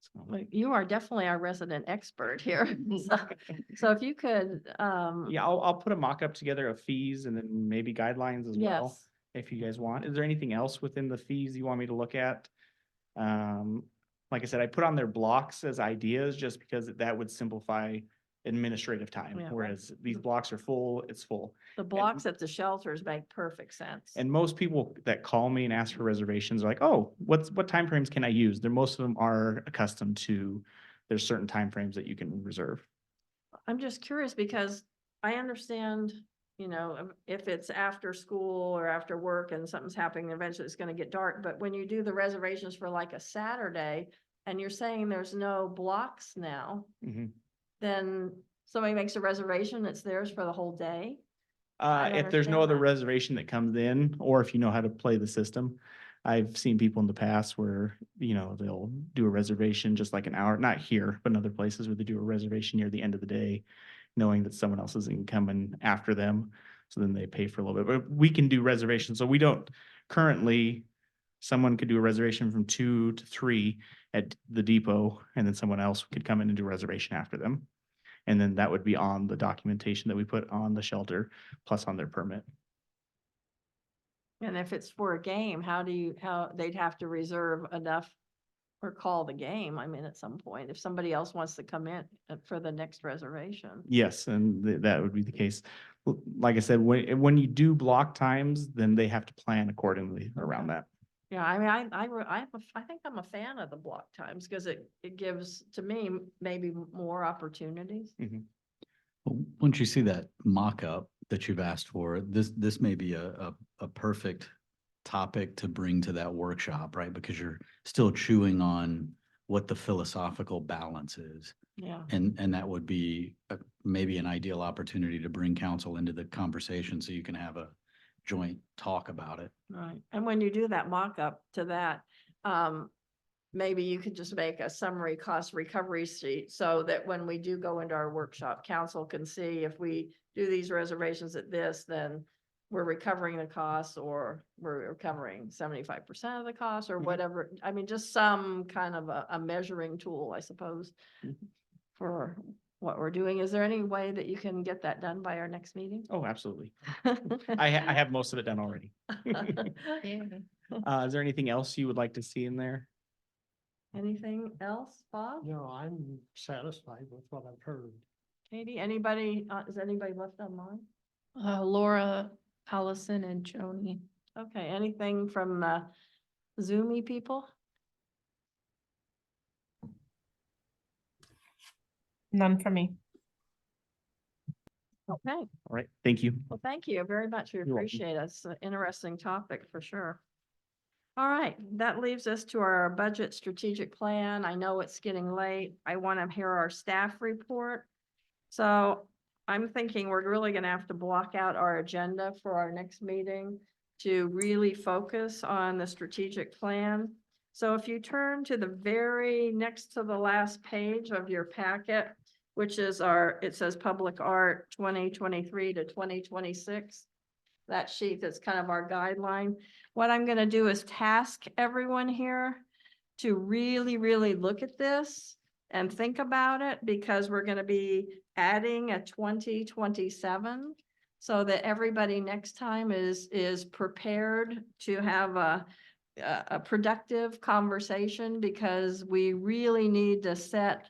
So, Well, you are definitely our resident expert here. So if you could, yeah, I'll put a mock-up together of fees and then maybe guidelines as well, yes. if you guys want. Is there anything else within the fees you want me to look at? Like I said, I put on their blocks as ideas just because that would simplify administrative time, Yeah. whereas these blocks are full, it's full. The blocks at the shelters make perfect sense. And most people that call me and ask for reservations are like, oh, what timeframes can I use? Most of them are accustomed to, there's certain timeframes that you can reserve. I'm just curious because I understand, if it's after school or after work and something's happening, eventually it's going to get dark. But when you do the reservations for like a Saturday and you're saying there's no blocks now, Mhm. then somebody makes a reservation, it's theirs for the whole day. I don't If there's no understand other that. reservation that comes in, or if you know how to play the system, I've seen people in the past where, they'll do a reservation just like an hour, not here, but in other places where they do a reservation near the end of the day, knowing that someone else isn't coming after them. So then they pay for a little bit, but we can do reservations. So we don't currently, someone could do a reservation from 2 to 3 at the depot, and then someone else could come in and do a reservation after them. And then that would be on the documentation that we put on the shelter, plus on their permit. And if it's for a game, how they'd have to reserve enough or call the game. I mean, at some point, if somebody else wants to come in for the next reservation. Yes, and that would be the case. Like I said, when you do block times, then they have to plan accordingly around that. Yeah, I mean, I think I'm a fan of the block times because it gives, to me, maybe more opportunities. Well, once you see that mock-up that you've asked for, this may be a perfect topic to bring to that workshop, right? Because you're still chewing on what the philosophical balance is. Yeah. And that would be maybe an ideal opportunity to bring council into the conversation so you can have a joint talk about it. Right. And when you do that mock-up to that, maybe you could just make a summary cost recovery sheet so that when we do go into our workshop, council can see if we do these reservations at this, then we're recovering the costs, or we're recovering 75% of the cost, or Mhm. whatever. I mean, just some kind of a measuring tool, I suppose, Mhm. for what we're doing. Is there any way that you can get that done by our next meeting? Oh, absolutely. I have most of it done already. Is there anything else you would like to see in there? Anything else, Bob? No, I'm satisfied with what I've heard. Katie, anybody, is anybody left online? Laura, Allison and Joni. Okay, anything from Zoomy people? None for me. Okay, All right, thank you. well, thank you very much. We welcome. appreciate it. It's an interesting topic for sure. All right, that leaves us to our budget strategic plan. I know it's getting late. I want to hear our staff report. So I'm thinking we're really gonna have to block out our agenda for our next meeting to really focus on the strategic plan. So if you turn to the very next to the last page of your packet, which is it says Public Art 2023 to 2026. That sheet that's kind of our guideline. What I'm gonna do is task everyone here to really, really look at this and think about it, because we're gonna be adding a 2027. So that everybody next time is prepared to have a productive conversation, because we really need to set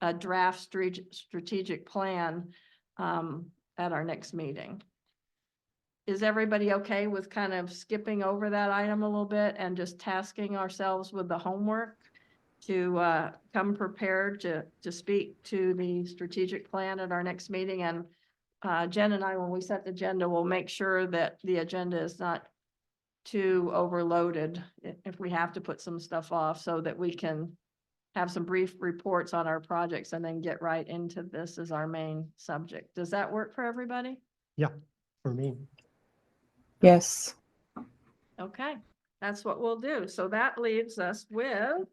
a draft strategic plan at our next meeting. Is everybody okay with kind of skipping over that item a little bit and just tasking ourselves with the homework to come prepared to speak to the strategic plan at our next meeting? And Jen and I, when we set the agenda, we'll make sure that the agenda is not too overloaded if we have to put some stuff off, so that we can have some brief reports on our projects and then get right into this as our main subject. Does that work for everybody? For me. Yes. Okay, that's what we'll do. So that leaves us with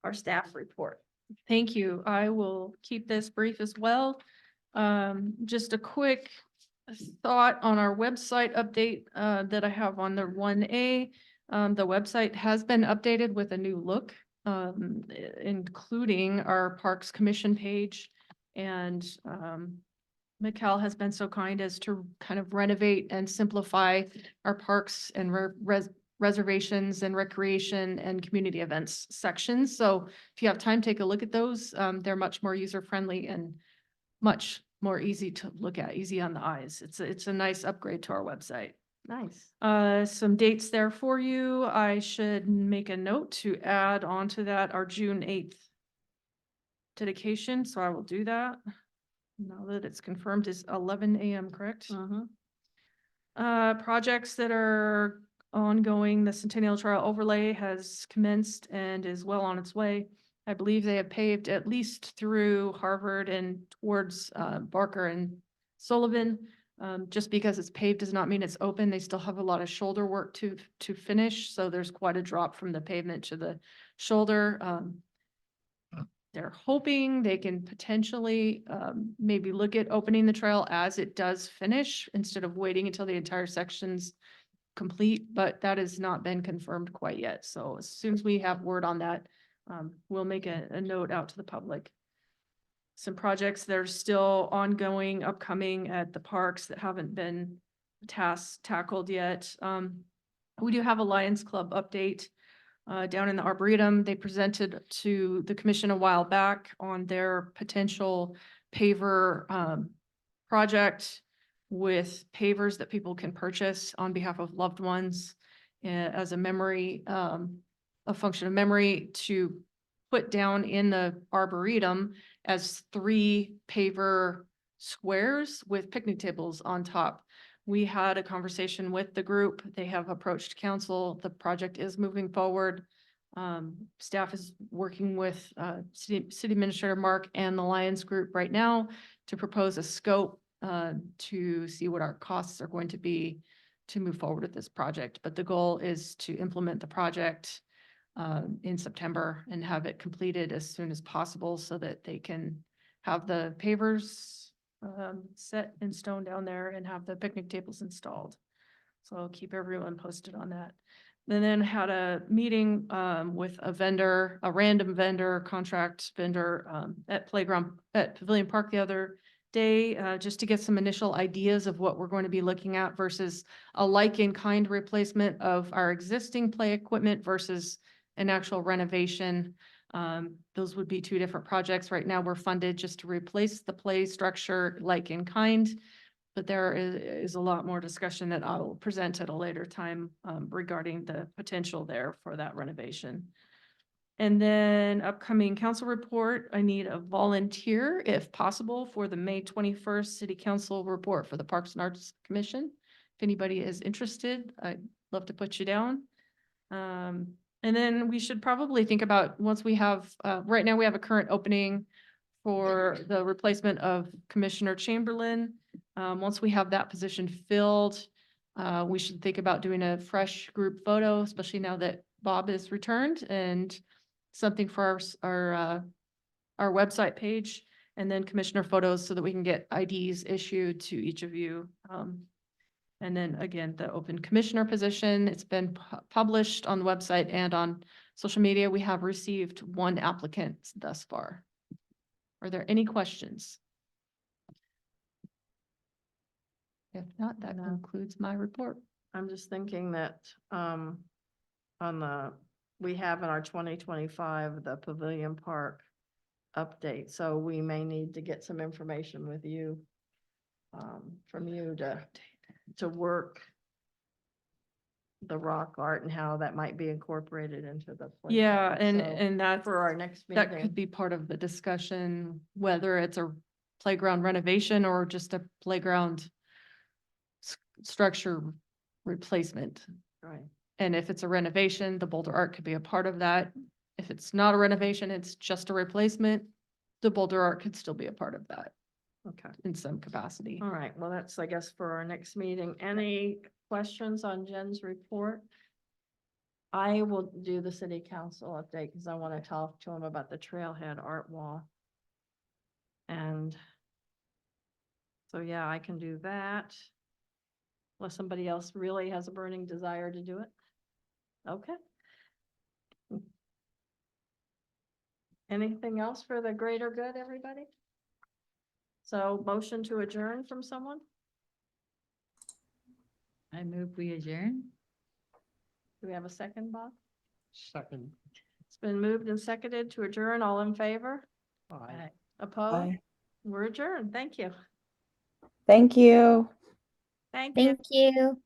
our staff report. Thank you. I will keep this brief as well. Just a quick thought on our website update that I have on the 1A. The website has been updated with a new look, including our Parks Commission page. And Mikkel has been so kind as to kind of renovate and simplify our parks and reservations and recreation and community events sections. So if you have time, take a look at those. They're much more user-friendly and much more easy to look at, easy on the eyes. It's a nice upgrade to our website. Nice. Some dates there for you. I should make a note to add onto that our June 8th dedication, so I will do that. Now that it's confirmed is 11 a.m., correct? Mhm. Projects that are ongoing, the Centennial Trail overlay has commenced and is well on its way. I believe they have paved at least through Harvard and towards Barker and Sullivan. Just because it's paved does not mean it's open. They still have a lot of shoulder work to finish, so there's quite a drop from the pavement to the shoulder. They're hoping they can potentially maybe look at opening the trail as it does finish instead of waiting until the entire section's complete, but that has not been confirmed quite yet. So as soon as we have word on that, we'll make a note out to the public. Some projects that are still ongoing, upcoming at the parks that haven't been tackled yet. We do have a Lions Club update. down in the Arboretum. They presented to the commission a while back on their potential paver project with pavers that people can purchase on behalf of loved ones as a memory, a function of memory to put down in the Arboretum as 3 paver squares with picnic tables on top. We had a conversation with the group. They have approached council. The project is moving forward. Staff is working with City Administrator Mark and the Lions Group right now to propose a scope to see what our costs are going to be to move forward with this project. But the goal is to implement the project in September and have it completed as soon as possible so that they can have the pavers set in stone down there and have the picnic tables installed. So I'll keep everyone posted on that. And then had a meeting with a vendor, a random vendor, contract vendor at Pavilion Park the other day, just to get some initial ideas of what we're going to be looking at versus a like-in-kind replacement of our existing play equipment versus an actual renovation. Those would be 2 different projects. Right now, we're funded just to replace the play structure like in kind. But there is a lot more discussion that I'll present at a later time regarding the potential there for that renovation. And then upcoming council report, I need a volunteer, if possible, for the May 21st City Council report for the Parks and Arts Commission. If anybody is interested, I'd love to put you down. And then we should probably think about, once we have, right now we have a current opening for the replacement of Commissioner Chamberlain. Once we have that position filled, we should think about doing a fresh group photo, especially now that Bob is returned, and something for our website page, and then commissioner photos so that we can get IDs issued to each of you. And then again, the open commissioner position, it's been published on the website and on social media. We have received 1 applicant thus far. Are there any questions? If not, that No. concludes my report. I'm just thinking that, we have in our 2025, the Pavilion Park update, so we may need to get some information with you, from you to work the rock art and how that might be incorporated into the. Yeah, playground. So and that, for our next that meeting. could be part of the discussion, whether it's a playground renovation or just a playground structure replacement. Right. And if it's a renovation, the Boulder Art could be a part of that. If it's not a renovation, it's just a replacement, the Boulder Art could still be a part of that Okay. in some capacity. All right. Well, that's, I guess, for our next meeting. Any questions on Jen's report? I will do the city council update because I want to talk to him about the trailhead art wall. And so, yeah, I can do that. Unless somebody else really has a burning desire to do it. Okay. Anything else for the greater good, everybody? So motion to adjourn from someone? I move we adjourn. Do we have a second, Bob? Second. It's been moved and seconded to adjourn. All in favor? Aye. Opposed? We're adjourned. Thank you. Thank you. Thank you. Thank you.